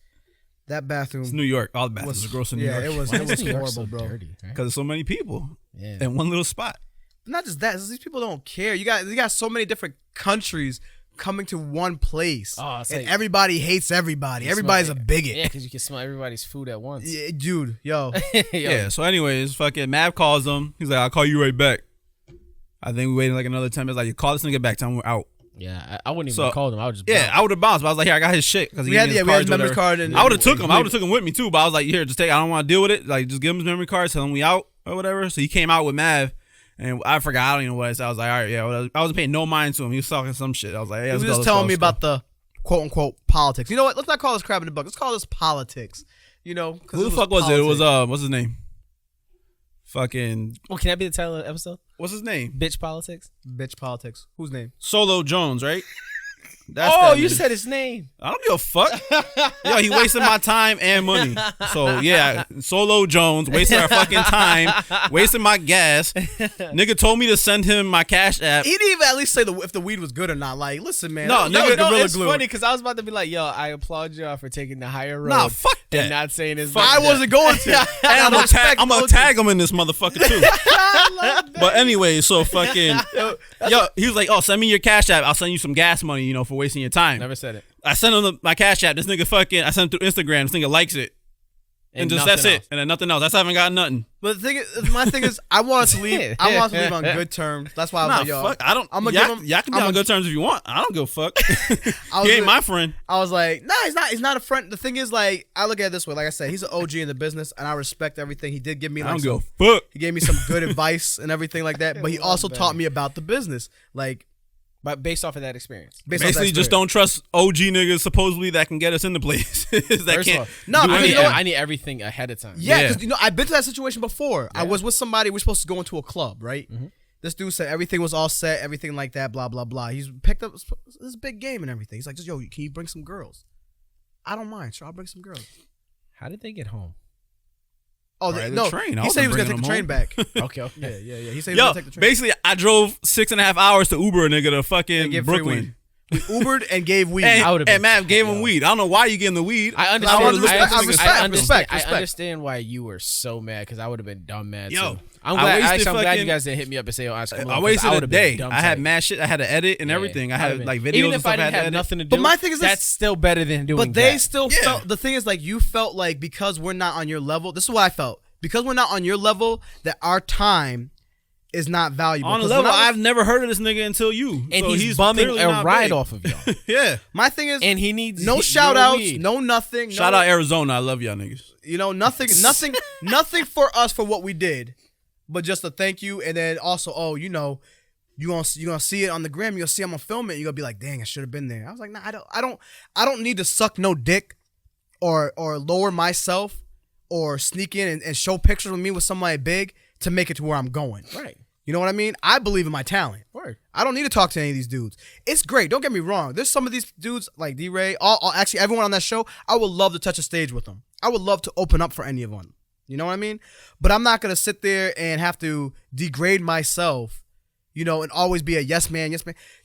That bathroom. It's New York. All the bathrooms are gross in New York. Yeah, it was New York horrible, so bro. dirty, right? Because there's so many people Yeah. in one little spot. But not just that, it's just these people don't care. You got so many different countries coming to one place. Oh, it's and like- everybody hates everybody. Everybody's a bigot. Yeah, because you can smell everybody's food at once. Yeah, dude, yo. Yo, Yeah, so anyways, fucking Mav calls him. He's like, I'll call you right back. I think we waited like another 10 minutes. Like, you call this nigga back, tell him we're out. Yeah, I wouldn't even So- have called him. I would just Yeah, I would have bounced, but I was like, here, I got his shit. Because We had his memory card. And I would have took him. I would have took him with me too, but I was like, here, just take it. I don't want to deal with it. Like, just give him his memory card, tell him we out or whatever. So he came out with Mav. And I forgot, I don't even know what I said. I was like, all right, yeah, whatever. I wasn't paying no mind to him. He was talking some shit. I was like, hey, He let's was go, just let's telling go, me let's go. about the quote unquote politics. You know what? Let's not call this crab in the bucket. Let's call this politics. Who the fuck was it? It was what's his name? Fucking Well, can that be the title of the episode? what's his name? Bitch politics. bitch politics. Whose name? Solo Jones, right? That's Oh, that you nigga. said his name. I don't give a fuck. Yo, he wasted my time and money. So yeah, Solo Jones wasted our fucking time, wasted my gas. Nigga told me to send him my Cash App. He didn't even at least say if the weed was good or not. Like, listen, man. No, that nigga, was no, Gorilla It's Glue. funny because I was about to be like, yo, I applaud y'all for taking the higher road. Nah, fuck that. And not saying his I name. wasn't going to. And I'm gonna tag him in this motherfucker too. But anyway, so fucking yo, he was like, oh, send me your Cash App. I'll send you some gas money, for wasting your time. Never said it. I sent him my Cash App. This nigga I sent him through Instagram. This nigga likes it. And just that's nothing it. And then nothing else. I haven't got nothing. But the thing is, my thing is, I wanted to leave. I wanted to leave on good terms. That's why I was Nah, like, yo, fuck. I don't. I'm gonna y'all, give him. y'all can be on good terms if you want. I don't give a fuck. I was He ain't like- my friend. I was like, nah, he's not. He's not a friend. The thing is, like, I look at it this way. Like I said, he's an OG in the business, and I respect everything. He did give me I like don't some, give a fuck. he gave me some good advice and everything like that. But he also taught me about the business. Like, But based off of that experience. Basically, just don't trust OG niggas supposedly that can get us into places. that First can't. of No, all, because you know what? I need everything ahead of time. Yeah, because I've been to that situation before. I was with somebody. We're supposed to go into a club, right? Mm-hmm. This dude said everything was all set, everything like that, blah blah blah. He's picked up this big game and everything. He's like, just can you bring some girls? I don't mind. Sure, I'll bring some girls. How did they get home? Oh, Right, the no. train. I He said he was wasn't gonna take the bringing train them back. Okay. Yeah. He said he was Yo, gonna take the train. basically, I drove 6.5 hours to Uber a nigga to fucking get free Brooklyn. weed. We Ubered and gave weed. I would've And been- Mav gave him Yo. weed. I don't know why you getting the weed. I I wanted understand. respect. I understand why you were so mad because I would have been dumb mad Yo, too. I'm I glad. wasted I'm glad you fucking- guys didn't hit me up and say, "Oh, I wasted a day. I had mad shit. I had to edit and everything. I had like videos Even and if stuff I didn't had to have edit. nothing to do. But my thing is this- that's still better than doing. But they that. still felt, the thing is, like, you felt like because we're not on your level, this is what I felt. Because we're not on your level, that our time is not valuable. On a 'Cause level, when I was- I've never heard of this nigga until you. and So he's bumming clearly a not ride big. off of y'all. Yeah. my thing is, And he needs no your shout outs, weed. no nothing. Shout no, out Arizona. I love y'all niggas. You know, nothing for us for what we did, but just a thank you. And then also, you gonna see it on the gram. You're gonna see I'm gonna film it. You're gonna be like, dang, I should have been there. I was like, nah, I don't need to suck no dick or lower myself or sneak in and show pictures of me with somebody big to make it to where I'm going. Right. You know what I mean? I believe in my talent. Word. I don't need to talk to any of these dudes. It's great. Don't get me wrong. There's some of these dudes like D-Ray, actually everyone on that show, I would love to touch a stage with them. I would love to open up for any of them. You know what I mean? But I'm not going to sit there and have to degrade myself, and always be a yes man.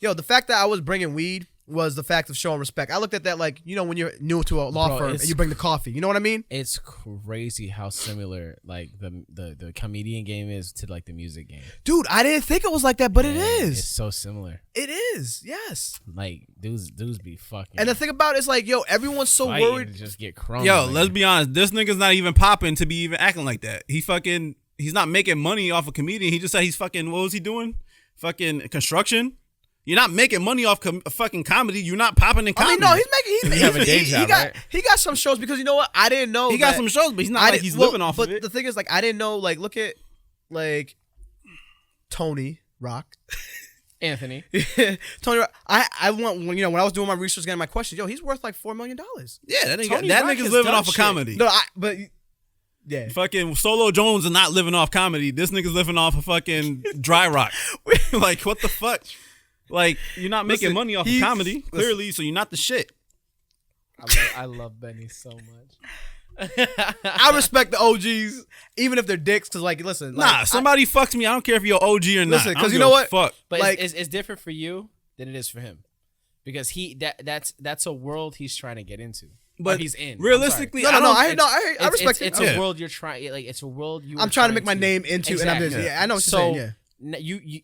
Yo, the fact that I was bringing weed was the fact of showing respect. I looked at that like, when you're new to a law firm and you bring the coffee. You know what I mean? It's crazy how similar like the comedian game is to like the music game. Dude, I didn't think it was like that, but it Man, is. It's so similar. It is. Yes. Like dudes be fucking. And the thing about it is like, yo, everyone's so fighting worried. to just get crumbs. Yo, let's be honest. This nigga's not even popping to be even acting like that. He's not making money off a comedian. He just said he's fucking, what was he doing? Fucking construction. You're not making money off fucking comedy. You're not popping in comedy. I mean, no, he's making. He have a day job, right? He got some shows because you know what? I didn't know He got that- some shows, but he's not I like didn't- he's well, living off but of it. the thing is, like, I didn't know. Like, look at like Tony Rock. Anthony. Tony Rock. I want when I was doing my research, getting my questions. Yo, he's worth like $4 million. Yeah, that Tony that Rock nigga's has living done off of shit. comedy. No, but yeah. Fucking Solo Jones is not living off comedy. This nigga's living off of fucking dry rock. Like, what the fuck? Like, you're not making Listen, money off of he's- comedy, clearly, so you're not the shit. I love Benny so much. I respect the OGs, even if they're dicks. Cause like, listen, like, Nah, somebody fucks me. I don't care if you're OG or not. Listen, I 'cause don't you give know a what? Fuck. But Like- it's different for you than it is for him, because that's a world he's trying to get into. But he's in. I'm realistically, no, I don't. I respect it. It's Yeah. a world you're trying. Like it's a world you. I'm trying to make my name into, and I'm Exactly. just, I know what you're saying. Yeah. You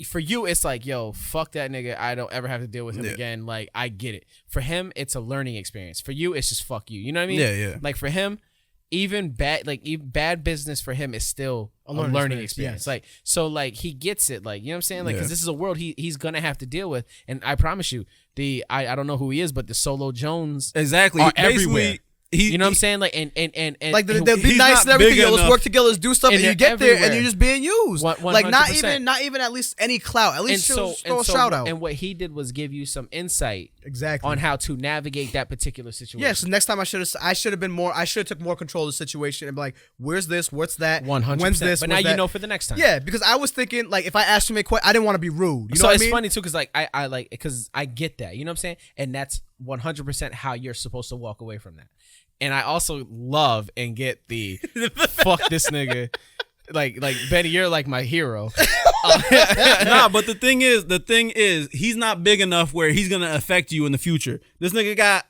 for you it's like, yo, fuck that nigga. I don't ever have to deal with him Yeah. again. Like, I get it. For him, it's a learning experience. For you, it's just fuck you. You know what I mean? Yeah, yeah. Like for him, even bad business for him is still a learning experience. yes. Like, so like he gets it. Like, you know what I'm saying? Like, Yeah. because this is a world he's gonna have to deal with. And I promise you, I don't know who he is, but the Solo Jones Exactly. are Basically, everywhere. You know what I'm saying? Like, and Like they'll be he's nice not and everything. big Yo, let's enough. work together. Let's do stuff. And And you they're get there, and everywhere. you're just being used. Like not 100%. even at least any clout. At least throw a shout out. And what he did was give you some insight Exactly. on how to navigate that particular situation. Yeah, so next time I should have been more. I should have took more control of the situation and be like, "Where's this? What's that? 100%. When's this? But now when's you that?" know for the next time. Yeah, because I was thinking like if I asked you to make questions, I didn't want to be rude. You know So what it's I mean? funny too, because like I like, because I get that. You know what I'm saying? And that's 100% how you're supposed to walk away from that. And I also love and get the fuck this nigga. Like Benny, you're like my hero. Nah, but the thing is, he's not big enough where he's gonna affect you in the future. This nigga got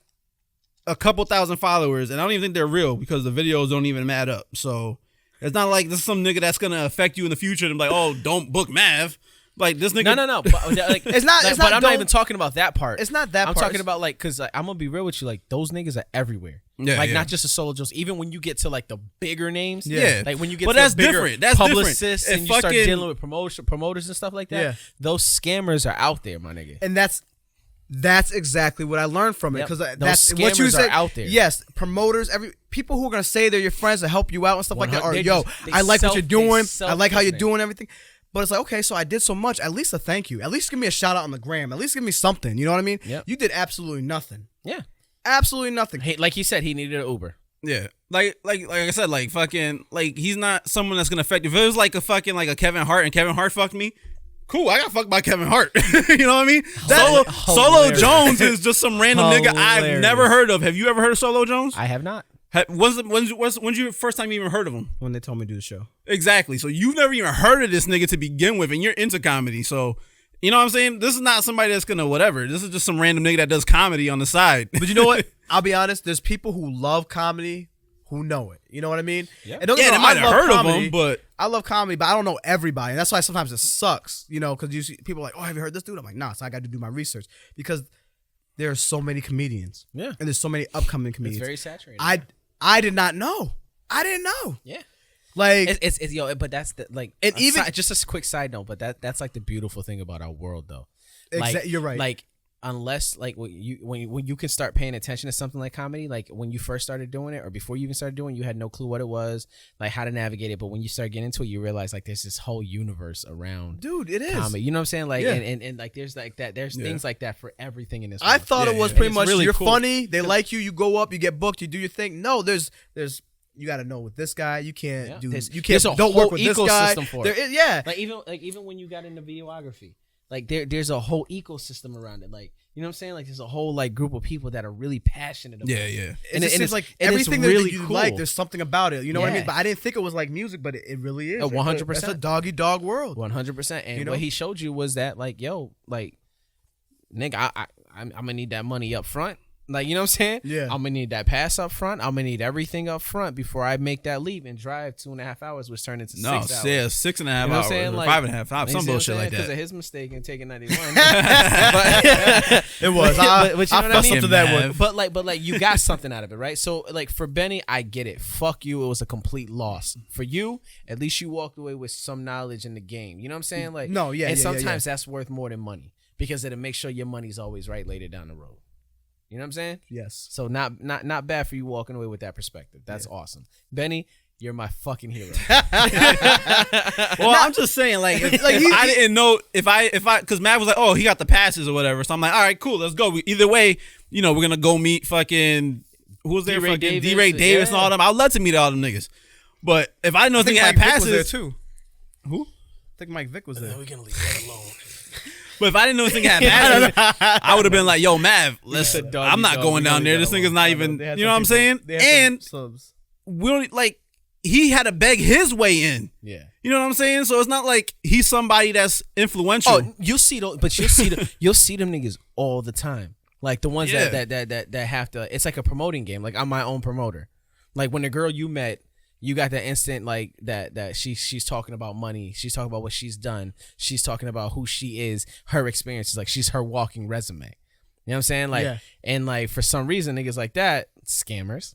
a couple thousand followers, and I don't even think they're real because the videos don't even add up. So it's not like this is some nigga that's gonna affect you in the future and be like, oh, don't book Mav. Like this nigga. No. But, like, It's not- Like, it's but not I'm don't- not even talking about that part. It's not that I'm part. talking It's- about like, because I'm gonna be real with you. Like those niggas are everywhere. Yeah, like yeah. not just the Solo Jones. Even when you get to like the bigger names. Yeah. Like when you get But to that's the bigger different. That's different. publicists If and you start fucking- dealing with promoters and stuff like that. Yeah. Those scammers are out there, my nigga. And that's exactly what I learned from it Yep. because Those that's what you scammers are said. out there. Yes, promoters, people who are gonna say they're your friends to help you out and stuff like that. Or They yo, just- they I like what you're they doing. I like how you're self-listening. doing everything. But it's like, okay, so I did so much. At least a thank you. At least give me a shout out on the gram. At least give me something. You know what I mean? Yep. You did absolutely nothing. Yeah. Absolutely nothing. Like he said, he needed an Uber. Yeah, like I said, like fucking, like he's not someone that's gonna affect you. If it was like a fucking like a Kevin Hart and Kevin Hart fucked me, cool, I got fucked by Kevin Hart. You know what I mean? Solo Jones is just some random nigga I've never heard of. Have you ever heard of Solo Jones? I have not. When's your first time you even heard of him? When they told me to do the show. Exactly. So you've never even heard of this nigga to begin with, and you're into comedy. So you know what I'm saying? This is not somebody that's gonna whatever. This is just some random nigga that does comedy on the side. But you know what? I'll be honest. There's people who love comedy who know it. You know what I mean? Yeah. And don't get me They wrong, might I have love heard comedy. of him, but I love comedy, but I don't know everybody. And that's why sometimes it sucks, you know, because you see people are like, oh, have you heard this dude? I'm like, nah, so I got to do my research because there are so many comedians. Yeah. And there's so many upcoming It's comedians. very saturated. I did not know. I didn't know. Yeah. Like, It's yo, but that's the like, And even- just a quick side note, but that's like the beautiful thing about our world, though. you're right. Like, unless like when you can start paying attention to something like comedy, like when you first started doing it or before you even started doing it, you had no clue what it was, like how to navigate it. But when you start getting into it, you realize like there's this whole universe around dude, it is. comedy. You know what I'm saying? Like, Yeah. and like there's like that. There's things like that for everything in this. I world. thought it was yeah. pretty It's much really you're cool. funny, they like you go up, you get booked, you do your thing. No, there's you got to know with this guy, you can't Yeah. do There's- you can't there's a don't whole work with this guy. ecosystem for There it. is, yeah. like even when you got into videography, like there's a whole ecosystem around it. Like, you know what I'm saying? Like there's a whole like group of people that are really passionate about it. yeah. And it seems like and it's everything really that you cool. like, there's something about it. You know what I mean? Yeah. But I didn't think it was like music, but it really is. 100%. It's a doggy dog world. 100%. And You know? what he showed you was that like, yo, like, nigga, I'm gonna need that money up front. Like, you know what I'm saying? Yeah. I'm gonna need that pass up front. I'm gonna need everything up front before I make that leap and drive 2.5 hours, which turned into 6 hours. Yeah, 6.5 You know what I'm hours, saying? or Like, 5.5 hours, some bullshit like Because that. of his mistake in taking 91. It was. I But you know what I fessed mean? up to that one. But like you got something out of it, right? So like for Benny, I get it. Fuck you, it was a complete loss. For you, at least you walked away with some knowledge in the game. You know what I'm saying? Like, No, yeah, and yeah, yeah, sometimes that's worth more than money because it'll make sure your money's always right later down the road. You know what I'm saying? Yes. So not bad for you walking away with that perspective. That's awesome. Benny, you're my fucking hero. Well, I'm just saying, like, if I didn't know if I, because Matt was like, oh, he got the passes or whatever. So I'm like, all right, cool, let's go. Either way, you know, we're gonna go meet fucking who was there, D-Ray fucking Davis, D-Ray Davis and all them. I'd love to meet all them niggas, but if I didn't know this nigga had Mike Vick was there passes, too. Who? I think Mike Vick was there. We're gonna leave that alone. But if I didn't know this nigga had passes, I would have been like, yo, Mav, listen, doggy I'm not dog, going we down gotta there. leave This that nigga's alone. not even, They had you know some what I'm saying? people- they had And some subs. we don't like. He had to beg his way in. Yeah. You know what I'm saying? So it's not like he's somebody that's influential. Oh, you'll see those, but you'll see them niggas all the time. Like the ones Yeah. that have to. It's like a promoting game. Like I'm my own promoter. Like when the girl you met, you got that instant like that she's talking about money. She's talking about what she's done. She's talking about who she is, her experiences. Like she's her walking resume. You know what I'm saying? Like Yeah. and like for some reason niggas like that scammers.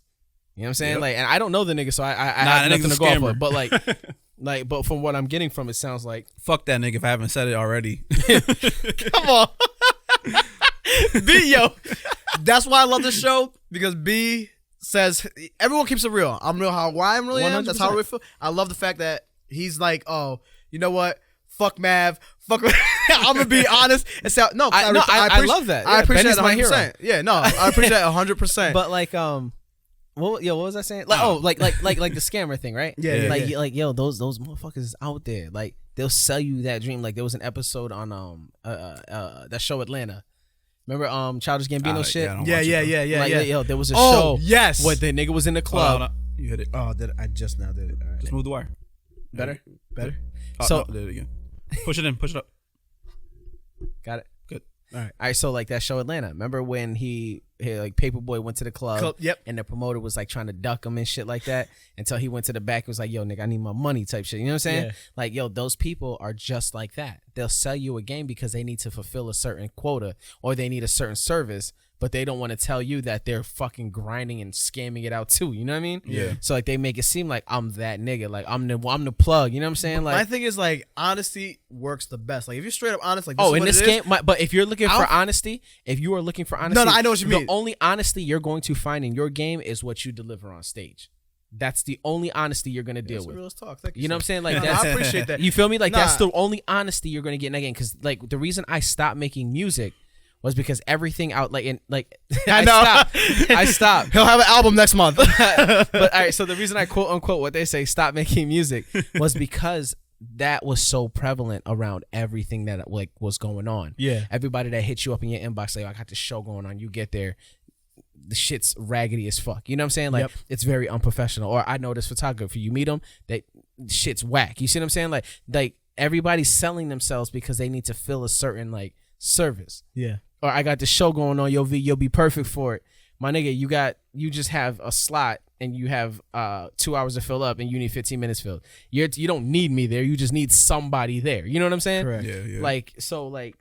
You know what I'm saying? Like, and I don't know the nigga, so I Nah, have that nothing nigga's to a go off scammer. of. But but from what I'm getting from it, sounds like Fuck that nigga if I haven't said it already. Come on. B, yo. That's why I love this show, because B says everyone keeps it real. I'm real how I really am. That's how I really feel. I love the fact that he's like, oh, you know what? Fuck Mav. Fuck. I'm gonna be honest and say no. I appreciate- love that. I Yeah, appreciate Benny's that my 100%. hero. Yeah, no, I appreciate that 100%. But like what was I saying? Like like the scammer thing, right? Yeah, like yeah. like yo, those motherfuckers is out there. Like they'll sell you that dream. Like there was an episode on that show Atlanta. Remember Childish Gambino shit? yeah, I don't yeah, watch it, yeah, though. yeah, Like, yeah. yo, there was a Oh, show. yes. Where the nigga was in the club. You hit it. Oh, I just now did it. All right. Just move the wire. Better. Oh, So- no, did it again. Push it in. Push it up. Got it. Good. All right. All right, so like that show Atlanta. Remember when he like Paperboy went to the club? Yep. And the promoter was like trying to duck him and shit like that until he went to the back and was like, yo, nigga, I need my money type shit. You know what I'm saying? Yeah. Like, yo, those people are just like that. They'll sell you a game because they need to fulfill a certain quota or they need a certain service, but they don't want to tell you that they're fucking grinding and scamming it out too. You know what I mean? Yeah. So like they make it seem like I'm that nigga. Like I'm the plug. You know what I'm saying? My Like, thing is like honesty works the best. Like if you're straight up honest, like this oh, is in what this it game, is, but if you're looking for I'll- honesty, if you are looking for honesty, I know what you mean. The only honesty you're going to find in your game is what you deliver on stage. That's the only honesty you're gonna deal with. Real talk. Thank you. You know what I'm saying? Like, No, that's, I appreciate that. You feel me? Like, that's the only honesty you're gonna get. And again, because like the reason I stopped making music was because everything out I stopped. He'll have an album next month. But all right, so the reason I quote unquote what they say stop making music was because that was so prevalent around everything that like was going on. Yeah. Everybody that hits you up in your inbox, like, I got this show going on, you get there, the shit's raggedy as fuck. You know what I'm saying? Like, it's very unprofessional. Or I know this photographer, you meet them, they shit's whack. You see what I'm saying? Like everybody's selling themselves because they need to fill a certain like service. Yeah. Or I got this show going on, yo V, you'll be perfect for it. My nigga, you just have a slot and you have 2 hours to fill up and you need 15 minutes filled. You don't need me there. You just need somebody there. You know what I'm saying? Correct. Yeah. Like, so like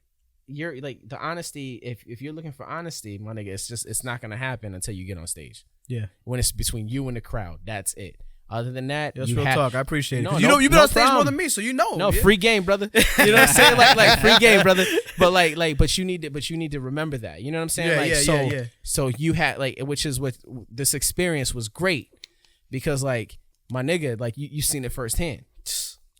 you're like the honesty, if you're looking for honesty, my nigga, it's not gonna happen until you get on stage. Yeah. When it's between you and the crowd. That's it. Other than that, That's real talk. I appreciate it. No, You've been on stage more problem. than me, so you know. No, free game, brother. You know what I'm saying? Like free game, brother. But but you need to remember that. You know what I'm saying? Yeah, So you had which is what this experience was great because like my nigga, like you seen it firsthand.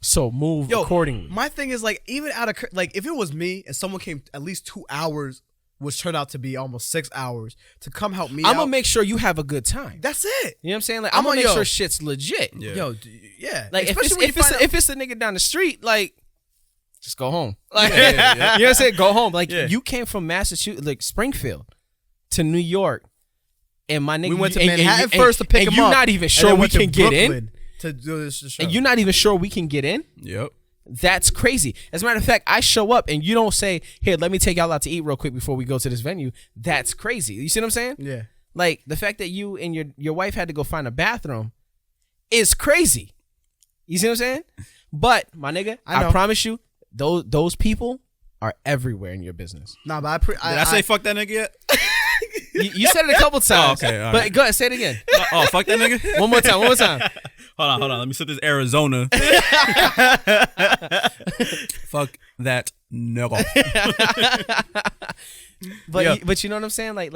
So move accordingly. My thing is like even out of like if it was me and someone came at least 2 hours, which turned out to be almost 6 hours to come help me. I'm gonna make sure you have a good time. That's it. You know what I'm saying? Like I'm gonna make sure shit's legit. Yeah. Yo, yeah. Like especially if it's a nigga down the street, like just go home. Like you know what I'm saying? Go home. Like you came from Massachusetts, like Springfield, to New York, and my nigga, we went to Manhattan first to pick him up. And you're not even sure we can get in. To do this show. And you're not even sure we can get in. Yep. That's crazy. As a matter of fact, I show up and you don't say, "Here, let me take y'all out to eat real quick before we go to this venue." That's crazy. You see what I'm saying? Yeah. Like the fact that you and your wife had to go find a bathroom is crazy. You see what I'm saying? But my nigga, I promise you, those people are everywhere in your business. Nah, but Did I say fuck that nigga yet? You said it a couple times. Okay, all but right. go ahead, say it again. Oh, fuck that nigga. One more time. Hold on. Let me set this Arizona. Fuck that nigga. But you know what I'm saying? Like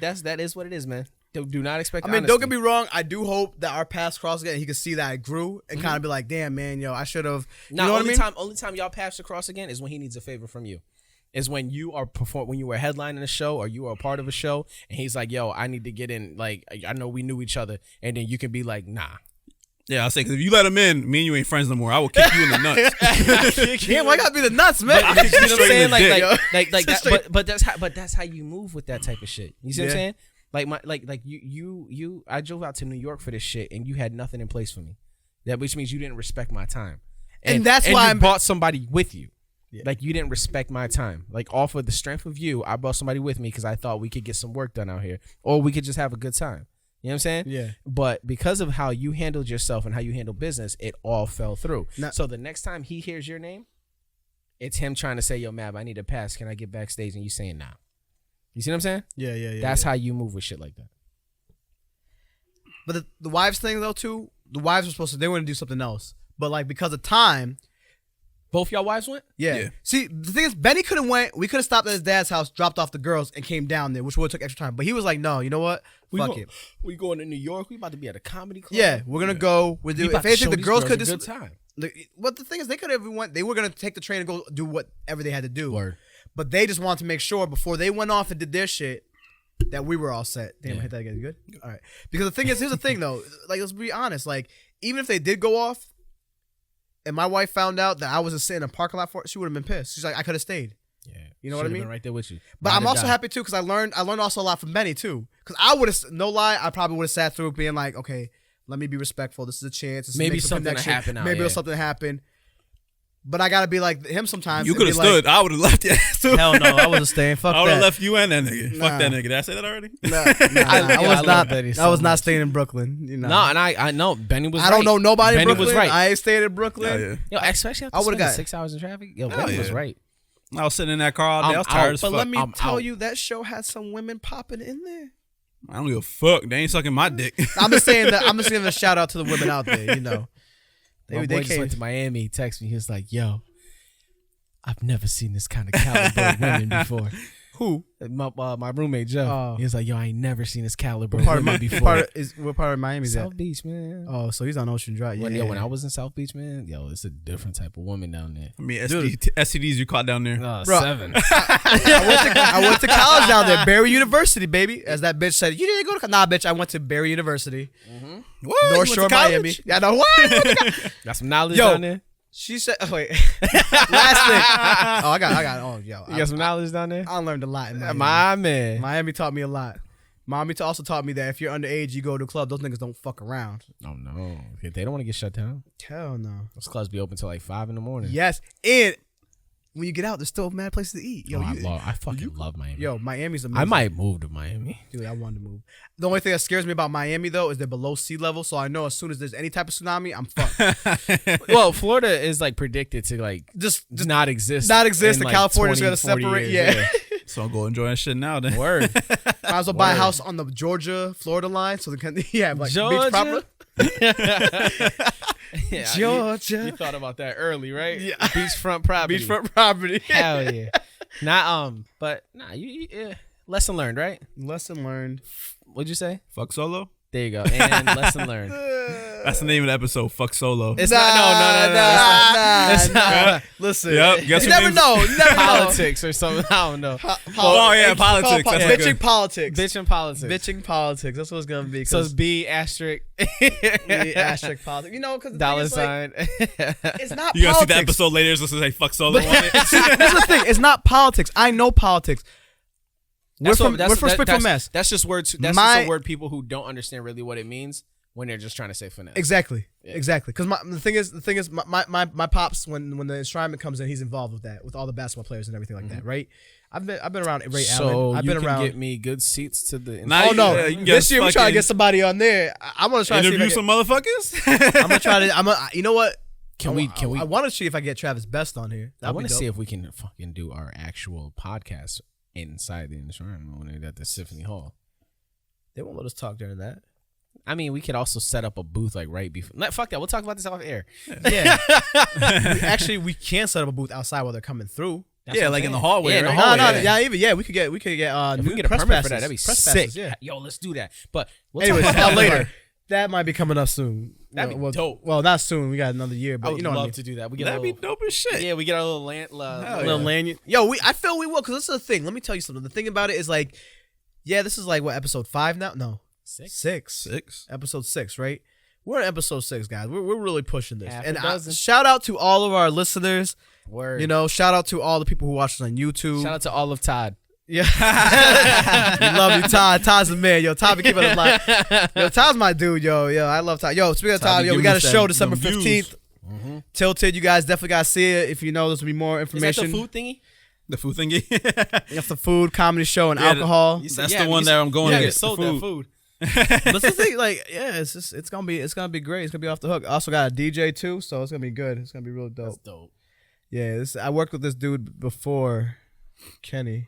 that is what it is, man. Do not expect. I mean, don't get me wrong. I do hope that our paths cross again and he could see that I grew and kind of be like, damn, man, yo, I should have. You know what I mean? Only time y'all paths across again is when he needs a favor from you. Is when you are when you were headlining a show or you were a part of a show and he's like, yo, I need to get in. Like, I know we knew each other, and then you can be like, nah. Yeah, I'll say, because if you let him in, me and you ain't friends no more. I will kick you in the nuts. Damn, why gotta be the nuts, man? You know what I'm saying? Like dick. that. But that's how you move with that type of shit. You see what I'm saying? Like you. I drove out to New York for this shit, and you had nothing in place for me. That which means you didn't respect my time, and that's why I brought somebody with you. Yeah. Like you didn't respect my time. Like off of the strength of you, I brought somebody with me because I thought we could get some work done out here, or we could just have a good time. You know what I'm saying? Yeah. But because of how you handled yourself and how you handle business, it all fell through. So the next time he hears your name, it's him trying to say, "Yo, Mav, I need a pass. Can I get backstage?" And you saying, "Nah." You see what I'm saying? Yeah. That's how you move with shit like that. But the wives thing though too, the wives were supposed to, they were gonna do something else, but like because of time. Both y'all wives went? Yeah. See, the thing is, Benny could have went. We could have stopped at his dad's house, dropped off the girls, and came down there, which would have took extra time. But he was like, "No, you know what? Fuck it. We going to New York. We about to be at a comedy club. Yeah, we're gonna go. We're doing. If anything, the girls could a good time. What the thing is, they could have went. They were gonna take the train and go do whatever they had to do. Word. But they just wanted to make sure before they went off and did their shit that we were all set. Damn, Yeah. I hit that again. Good. All right. Because the thing is, here's the thing though. Like, let's be honest. Like, even if they did go off. And my wife found out that I wasn't sitting in a parking lot for it, she would have been pissed. She's like, I could have stayed. Yeah, you know what I mean? Been right there with you. But I'm also happy too because I learned also a lot from Benny too. Because I would have, no lie, I probably would have sat through being like, okay, let me be respectful. This is a chance. Maybe something to happen. Maybe there's something to happen. But I gotta be like him sometimes. You could have stood. I would have left your ass too. Hell no, I wasn't staying. Fuck that. I would have left you and that nigga. Nah. Fuck that nigga. Did I say that already? I was not. Benny I was not staying in Brooklyn. You know. No, and I know Benny was. I don't know nobody in Benny Brooklyn. was right. I ain't staying in Brooklyn. Oh, yeah. Yo, especially after spending 6 hours in traffic. Yo, Benny was right. I was sitting in that car all day. I was tired as fuck. But let me tell you, that show had some women popping in there. I don't give a fuck. They ain't sucking my dick. I'm just saying that. I'm just giving a shout out to the women out there. You know, My boy just went to Miami. He texted me. He was like, "Yo, I've never seen this kind of caliber of women before." Who? My roommate Jeff. Oh. He was like, "Yo, I ain't never seen this caliber What part of of women before." what part of Miami is that? South Beach, man. Oh, so he's on Ocean Drive. Yeah. When I was in South Beach, man, yo, it's a different type of woman down there. I mean, STDs you caught down there. Bro. 7. I went to college down there, Barry University, baby. As that bitch said, you didn't go to nah, bitch. I went to Barry University, What? You North went Shore, to college? Miami. Yeah, no what? Got some knowledge Yo. down there. She said, oh, wait. Last thing. Oh, I got. Oh, yo, You got some knowledge down there. I learned a lot in Miami. My man. Miami taught me a lot. Mommy also taught me that if you're underage, you go to a club. Those niggas don't fuck around. Oh no, they don't want to get shut down. Hell no. Those clubs be open till like 5 in the morning. Yes, and when you get out, there's still mad places to eat. Yo, I fucking love Miami. yo, Miami's amazing. I might move to Miami. Dude, I wanted to move. The only thing that scares me about Miami though is they're below sea level, so I know as soon as there's any type of tsunami, I'm fucked. Well, Florida is like predicted to like just not exist. not exist. in, And like, California's 20, gonna 40 separate. years, Yeah. So I'll go enjoy that shit now then. Word. Might as well buy a Word. house on the Georgia Florida line so they can like beach Georgia? proper. Yeah, Georgia. You thought about that early, right? Yeah. Beachfront property. Beachfront property. Hell yeah. But you lesson learned, right? Lesson learned. What'd you say? Fuck Solo? There you go. And lesson learned. That's the name of the episode. Fuck Solo. It's not. No. It's not. Listen, Yep, guess you who never names- know. You never know. Politics or something. I don't know. Oh, yeah, politics. That's Bitching good. politics. Bitching politics. Bitching politics. That's what it's gonna be. So it's B asterisk asterisk politics. You know, because dollar sign. It's not. You gotta see the politics. episode later. It's supposed to say fuck Solo on it. That's the thing. It's not politics. I know politics. We're from Springfield, Mass. That's just words. That's My- just a word people who don't understand really what it means when they're just trying to say finesse. Exactly. Exactly. Because the thing is, my pops when the enshrinement comes in, he's involved with that, with all the basketball players and everything like that, right? I've been around Ray So Allen. I've you been can around. get me good seats to the. Nah, Oh no! you can get This year we're trying to fucking get somebody on there. I want to try to see. interview If some motherfuckers. I'm gonna try to. You know what? Can we? I want to see if I get Travis Best on here. I want to see if we can fucking do our actual podcast inside the enshrinement when they're at the Symphony Hall. they won't let us talk during that. I mean, we could also set up a booth like right before. No, fuck that. We'll talk about this off air. Yeah. Actually, we can set up a booth outside while they're coming through. That's Yeah, what I'm like in the saying. hallway, Yeah, in the right? hallway. We could get If we new can get a press permit passes. for that, that'd be press sick. passes, yeah. Yo, let's do that. But we'll Anyways, talk that about later. That might be coming up soon. That'd be well, dope. Well, not soon. We got another year, but I would you know love what I mean. to do that. We get That'd a be little, dope as shit. yeah, we get our little Little lanyard. Yo, I feel we will, because this is the thing. Let me tell you something. The thing about it is like, yeah, this is like what, episode 5 now? No, six. Episode 6, right? We're in episode 6, guys. We're really pushing this. Half And a dozen. shout out to all of our listeners. Word. You know, shout out to all the people who watch us on YouTube. Shout out to all of Todd. Yeah. We love you, Todd. Todd's the man. Yo, Todd be keeping us alive. Yo, Todd's my dude, yo. Yo, I love Todd. Yo, speaking of Todd Todd, be yo, we giving got a us show them December views. 15th. Tilted, you guys definitely got to see it. If you know, there's going to be more Is that information. the food thingy? The food thingy. That's the food, comedy show, and Yeah, alcohol. You said- That's yeah, the one you that said- I'm going yeah, to you get. sold the that food. food. But the thing, like, yeah, it's gonna be great. It's gonna be off the hook. I also got a DJ too, so it's gonna be good. It's gonna be real dope. That's dope. Yeah, I worked with this dude before, Kenny.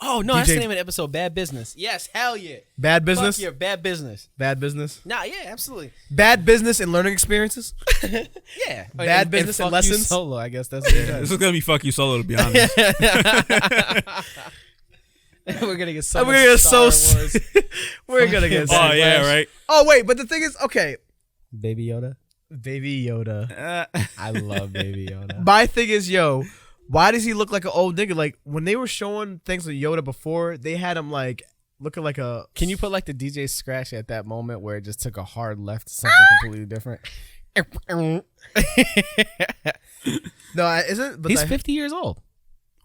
Oh, no, that's DJ the name of the episode. Bad Business. Yes, hell yeah. Bad business. Fuck yeah, bad business. Bad business. Nah, yeah, absolutely. Bad business and learning experiences. Yeah. Bad business and fuck you lessons. solo, I guess that's what it This does. is gonna be fuck you solo, to be honest. We're gonna get so We're gonna get much so. Star Wars. We're gonna get. Oh yeah, right. Oh wait, but the thing is, okay, Baby Yoda. Baby Yoda. I love Baby Yoda. My thing is, yo, why does he look like an old nigga? Like when they were showing things with Yoda before, they had him like looking like a. Can you put like the DJ scratch at that moment where it just took a hard left to something completely different? No, isn't. But He's 50 years old.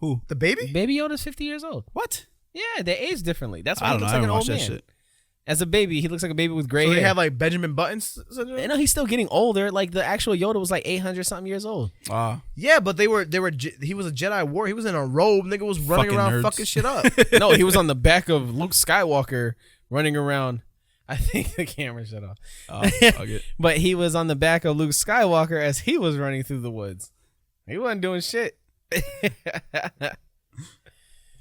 Who? the baby. Baby Yoda's 50 years old. What? Yeah, they age differently. That's why I he don't know. looks I like an haven't old watched that man. shit. As a baby, he looks like a baby with gray So hair. they have like Benjamin Buttons syndrome? No, he's still getting older. Like the actual Yoda was like 800 something years old. Yeah, but they were. He was a Jedi war. He was in a robe. Nigga was running Fucking around nerds. fucking shit up. No, he was on the back of Luke Skywalker running around. I think the camera shut off. Okay. But he was on the back of Luke Skywalker as he was running through the woods. He wasn't doing shit.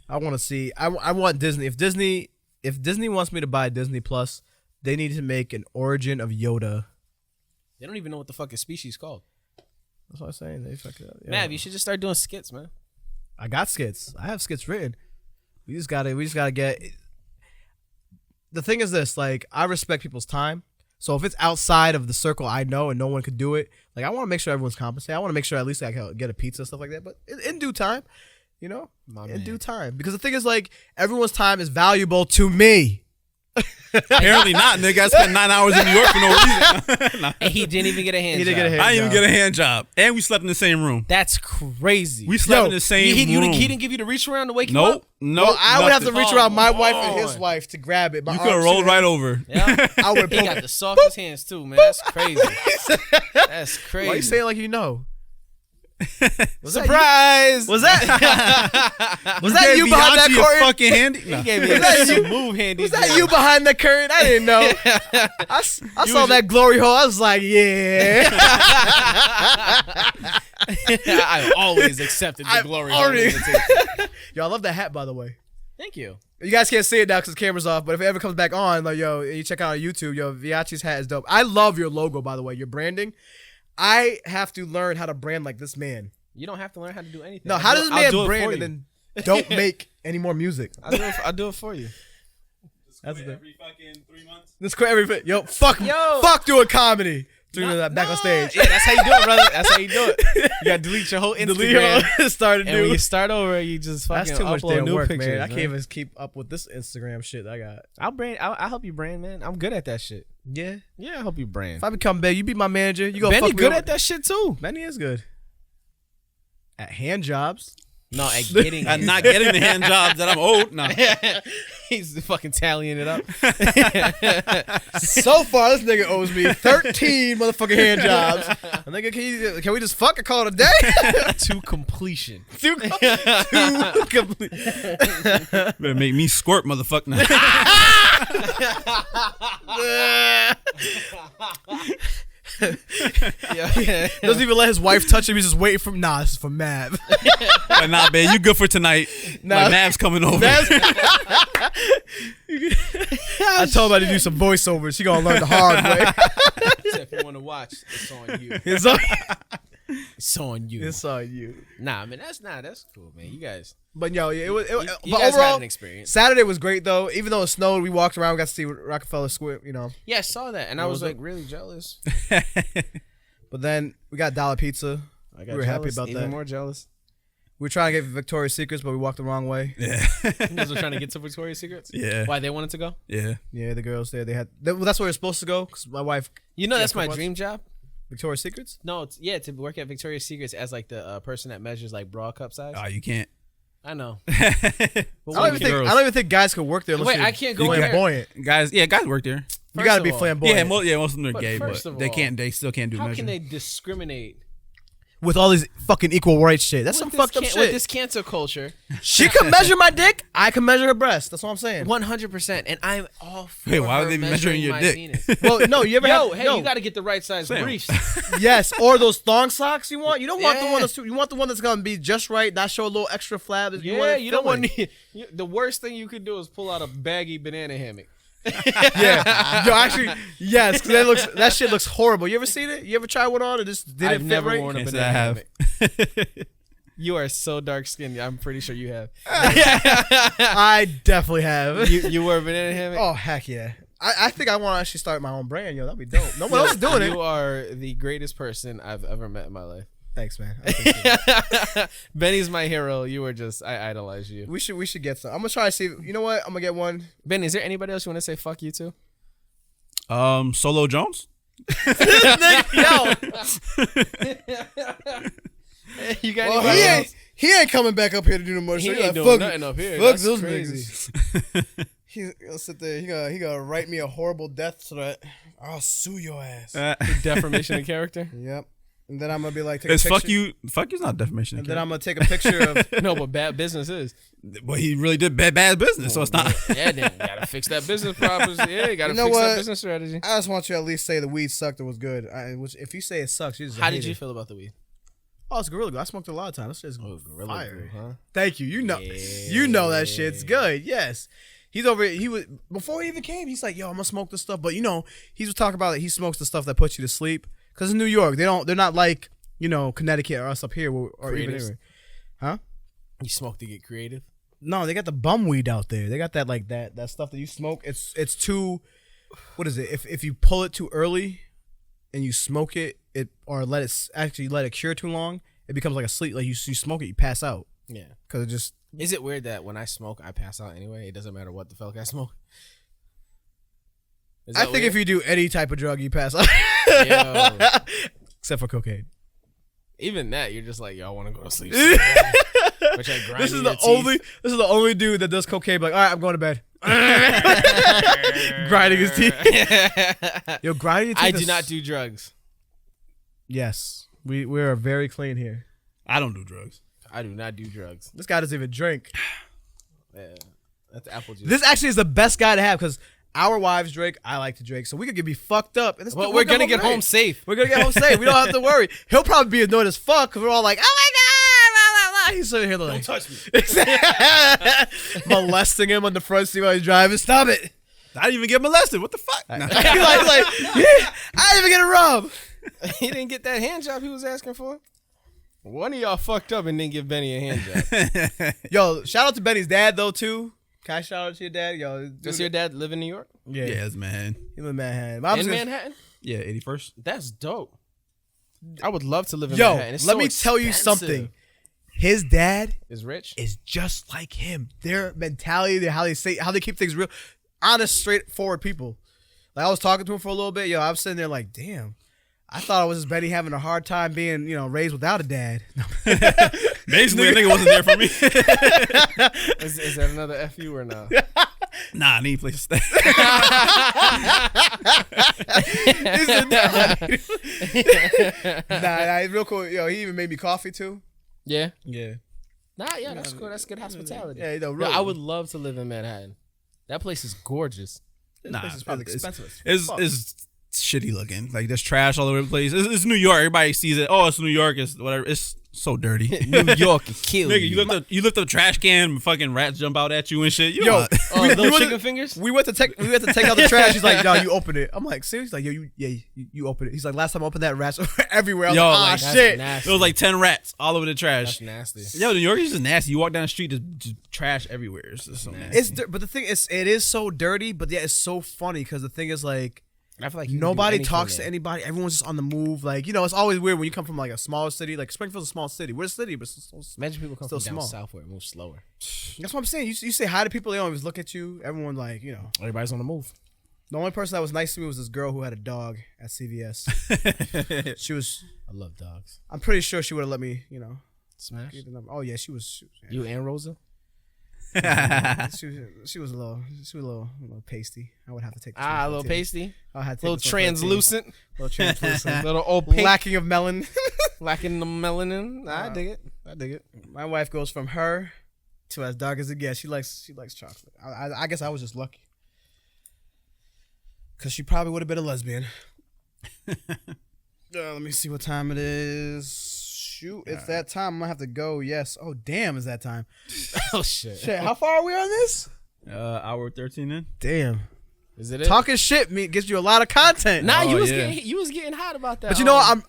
I want to see. I want Disney. If Disney wants me to buy Disney Plus, they need to make an origin of Yoda. They don't even know what the fuck his species called. That's what I'm saying. They fuck it up. Yeah. Mav, you should just start doing skits, man. I got skits. I have skits written. We just gotta get. The thing is this, like, I respect people's time. So if it's outside of the circle I know and no one could do it, like, I want to make sure everyone's compensated. I want to make sure at least I can get a pizza and stuff like that. But in due time, you know, in due time. Because the thing is, like, everyone's time is valuable to me. Apparently not, nigga. I spent 9 hours in New York for no reason. Nah. And he didn't even get a hand job. I didn't even get a hand job. And we slept in the same room. That's crazy. We slept in the same room. He didn't give you the reach around to wake you Nope. up? No, I would have to reach around my wife and his wife to grab it. You could have rolled right over. Yeah. I would. He got the softest hands too, man. That's crazy. That's crazy. Why you saying like you know? Surprise! Was that was that you behind that curtain? Fucking handy? He gave me a move handy. Was that you behind the curtain? I didn't know. I saw that glory hole. I was like, yeah. I've always accepted the glory hole. Yo, I love that hat, by the way. Thank you. You guys can't see it now because the camera's off, but if it ever comes back on, like, yo, you check out on YouTube, yo, Viachi's hat is dope. I love your logo, by the way, your branding. I have to learn how to brand like this man. You don't have to learn how to do anything. No, how does this man brand and then don't make any more music? I'll do it for you. That's every fucking 3 months. This quit every fuck doing comedy. Back on stage. Yeah, that's how you do it, brother. That's how you do it. You gotta delete your whole Instagram. And when you start over, you just fucking that's too much upload damn new work, pictures. man. I can't even keep up with this Instagram shit I got. I'll help you brand, man. I'm good at that shit. Yeah. Yeah, I help you brand. If I become big, you be my manager. You go. Benny fuck me good over. at that shit too. Benny is good at hand jobs. No, at getting I'm not getting the hand jobs that I'm owed. No. He's fucking tallying it up. So far, this nigga owes me 13 motherfucking hand jobs. Nigga, can we just fuck and call it a day? To completion. To complete. Better make me squirt, motherfucker. Yeah. Doesn't even let his wife touch him. He's just waiting for. Nah, this is for Mav. But nah, man, you good for tonight. Nah. Like, Mav's coming over. I told her to do some voiceovers. She gonna learn the hard way. So if you want to watch, it's on you. It's on, It's on you. it's on you. Nah, man, that's cool, man. You guys, But yo, it was. you But guys had overall, an experience. Saturday was great though. Even though it snowed, we walked around, got to see Rockefeller Square. You know. Yeah, I saw that, and I was was like really jealous. But then we got Dollar Pizza. I got We were happy about even that. more jealous. We were trying to get Victoria's Secrets, but we walked the wrong way. Yeah. You guys were trying to get to Victoria's Secrets. Yeah. Why they wanted to go? Yeah. Yeah, the girls there, well, that's where we're supposed to go because my wife. You know, Yeah, that's my for what? dream job. Victoria's Secrets. No, to work at Victoria's Secrets as like the person that measures like bra cup size. Oh, you can't. I know. I don't even think guys can work there. Unless Wait, you're I can't go in there. flamboyant. Guys work there. You gotta of be all- flamboyant. Yeah, most of them are But gay, first but of they all, can't. They still can't do How measure. can they discriminate with all these fucking equal rights shit. That's some fucked up with shit. this cancer culture? She can measure my dick. I can measure her breast. That's what I'm saying. 100%, and I'm all for Wait, why her would they be measuring your my dick? penis. Well, no, you ever Yo, have, hey, no. you got to get the right size Sam. briefs. Yes, or those thong socks you want. You don't want the Yeah. one that's you want the one that's gonna be just right, not show a little extra flab. Yeah, you don't want filling. the worst thing you could do is pull out a baggy banana hammock. Yeah, yo, actually, yes, because that shit looks horrible. You ever seen it? You ever try one on and just didn't I've fit never right? worn a Can't say banana I have. hammock. You are so dark skinned. I'm pretty sure you have. I definitely have. You wore a banana hammock. Oh heck yeah! I think I want to actually start my own brand. Yo, that'd be dope. No one else is doing it. You are the greatest person I've ever met in my life. Thanks, man. I appreciate it. Benny's my hero. You were just I idolize you. We should get some. I'm gonna try to see. You know what? I'm gonna get one. Benny, is there anybody else you want to say fuck you to? Solo Jones. Yo, You got well, anybody else? he ain't coming back up here to do no more. He shit. ain't Like, doing fuck nothing up here. Fuck That's those crazy. niggas. He's gonna sit there. He gonna write me a horrible death threat. I'll sue your ass. Defamation of character. Yep. And then I'm gonna be like, take a It's picture. fuck you. Fuck you's not defamation. And then I'm gonna take a picture of. No, but bad business is. Well, he really did bad business, so it's not. Yeah, then you gotta fix that business problems. Yeah, you gotta You know fix that what? business strategy. I just want you to at least say the weed sucked or was good. Which if you say it sucks, you just How hate did you it. feel about the weed? Oh, it's Gorilla Glue. I smoked it a lot of times. That's just Gorilla fire. Glue, huh? Thank you. You know that shit's good. Yes. He was before he even came. He's like, yo, I'm gonna smoke this stuff. But he was talking about it. He smokes the stuff that puts you to sleep. Cause in New York, they're not like Connecticut or us up here or even Creatives. anywhere. Huh? You smoke to get creative. No, they got the bum weed out there. They got that like that stuff that you smoke. It's too. What is it? If you pull it too early, and you smoke it, or let it cure too long, it becomes like a sleep. Like you smoke it, you pass out. Yeah. Because it just. Is it weird that when I smoke, I pass out anyway? It doesn't matter what the fuck I smoke. I think if you do any type of drug, you pass out. Yo. Except for cocaine. Even that, you're just like, yo, I want to go to sleep. Which I This is the only dude that does cocaine. Like, all right, I'm going to bed. Grinding his teeth. Yo, grinding your teeth. I do not do drugs. Yes, we are very clean here. I don't do drugs. I do not do drugs. This guy doesn't even drink. Yeah, that's apple juice. This actually is the best guy to have because our wives drink. I like to drink, so we could be fucked up. And But we're gonna get home safe. We're gonna get home safe. We don't have to worry. He'll probably be annoyed as fuck because we're all like, "Oh my god!" He's sitting here like, Don't touch me. molesting him on the front seat while he's driving. Stop it! I didn't even get molested. What the fuck? Yeah, I didn't even get a rub. He didn't get that hand job he was asking for. One of y'all fucked up and didn't give Benny a hand job. Yo, shout out to Benny's dad though too. Can I shout out to your dad? Yo, Does your dad live in New York? Yeah, Yes, man. he live in Manhattan. In Manhattan? Yeah, 81st. That's dope. I would love to live in Yo, Manhattan. It's let so me tell you expensive. something. His dad Is rich? is just like him. Their mentality, how they keep things real, honest, straightforward people. Like I was talking to him for a little bit. Yo, I was sitting there like, damn. I thought it was just Benny having a hard time being, raised without a dad. Basically, a nigga wasn't there for me. Is that another FU or no? Nah, I need a place to stay. Nah, real cool. Yo, he even made me coffee too. Yeah. Yeah. Nah, yeah, that's cool. That's good hospitality. Yeah, Yo, really. I would love to live in Manhattan. That place is gorgeous. Nah, place is probably expensive. It's shitty looking. Like there's trash all over the place. It's New York. Everybody sees it. Oh, it's New York. It's whatever. It's so dirty. New York can kill Nigga, you. you lift up a trash can, fucking rats jump out at you and shit. You Yo, know, Oh, we little went chicken to- fingers? We went to take out the trash. He's like, no, you open it. I'm like, seriously? Like, yo, you open it. He's like, last time I opened that, rats were everywhere. I was Yo, like, like, That's shit. nasty. there was like 10 rats all over the trash. That's nasty. Yo, New York is just nasty. You walk down the street, just trash everywhere. It's just so nasty. But the thing is, it is so dirty, but yeah, it's so funny because the thing is like, I feel like you can do nobody anything talks there. to anybody. Everyone's just on the move. Like, it's always weird when you come from like a smaller city. Like Springfield's a small city. We're a city, but it's so Imagine people come still from down small. south where it moves slower. That's what I'm saying. You say hi to people, they always look at you. Everyone like, Everybody's on the move. The only person that was nice to me was this girl who had a dog at CVS. She was. I love dogs. I'm pretty sure she would have let me, Smash. get the number. Oh yeah, she was. You and Rosa? She was a little pasty. I would have to take. The A little titty. pasty. I had to take Little this one for the team. translucent. Little translucent. Little opaque. Lacking of melon. Lacking the melanin. I dig it. My wife goes from her to as dark as it gets. She likes chocolate. I guess I was just lucky. Cause she probably would have been a lesbian. Let me see what time it is. Shoot, it's that time. I'm gonna have to go. Yes. Oh damn, it's that time. Oh shit. Shit, how far are we on this? Hour 13 in. Damn. Is it? Talking shit gives you a lot of content. Nah, Oh, you was getting hot about that. But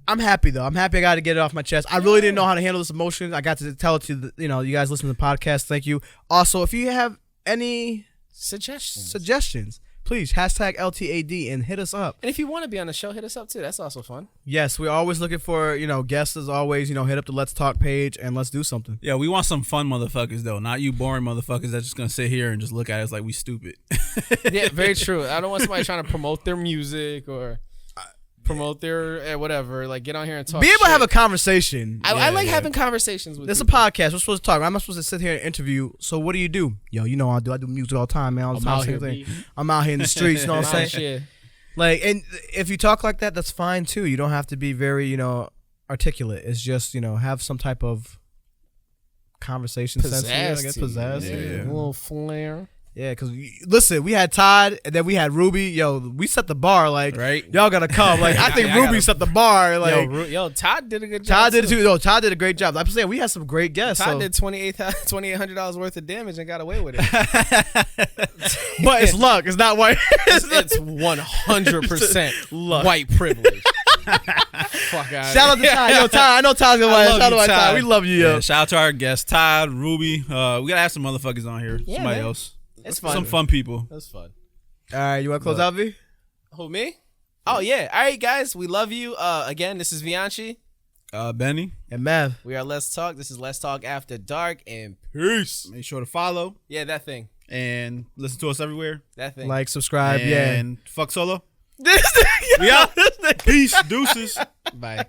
I'm happy though. I'm happy I got to get it off my chest. I really didn't know how to handle this emotion. I got to tell it to you guys listen to the podcast. Thank you. Also, if you have any suggestions, please hashtag LTAD and hit us up. And if you want to be on the show, hit us up too. That's also fun. Yes, we're always looking for guests as always. Hit up the Let's Talk page and let's do something. Yeah, we want some fun motherfuckers though, not you boring motherfuckers that's just gonna sit here and just look at us like we stupid. Yeah, very true. I don't want somebody trying to promote their music or promote their whatever. Like get on here and talk. Be able shit. to have a conversation. I like having conversations with. This is a people. podcast. We're supposed to talk. I'm not supposed to sit here and interview. So what do you do? Yo, I do music all the time, man. All the I'm time, out same here, thing. B. I'm out here in the streets. You know what I'm Nah, saying? shit. Like, and if you talk like that, that's fine too. You don't have to be very, articulate. It's just, have some type of conversation sense. I guess pizzazz. Yeah. A little flair. Yeah, because listen, we had Todd and then we had Ruby. Yo, we set the bar. Like, Right. y'all gotta come. Like, I think I Ruby gotta- set the bar. Like, Yo, Todd did a good job. Todd did it too. No, Todd did a great job. I'm saying we had some great guests. Todd so. did $2,800 worth of damage and got away with it. But it's luck. It's not white. It's 100% Luck. white privilege. Fuck out. Shout out to Ty. Yo, Ty. I know Ty's gonna watch. love Shout you, out to Ty. Ty. We love you, yo. Yeah, shout out to our guests, Todd, Ruby. We gotta have some motherfuckers on here. Yeah, Somebody man. else. It's fun. Some fun people. That's fun. All right, you want to close out, V? Who, me? Oh, yeah. All right, guys. We love you. Again, this is Vianchi. Benny, And Mav. We are Let's Talk. This is Let's Talk After Dark. And peace. make sure to follow Yeah, that thing. and listen to us everywhere. That thing. Like, subscribe, yeah. And fuck solo. This We out. Peace, deuces. Bye.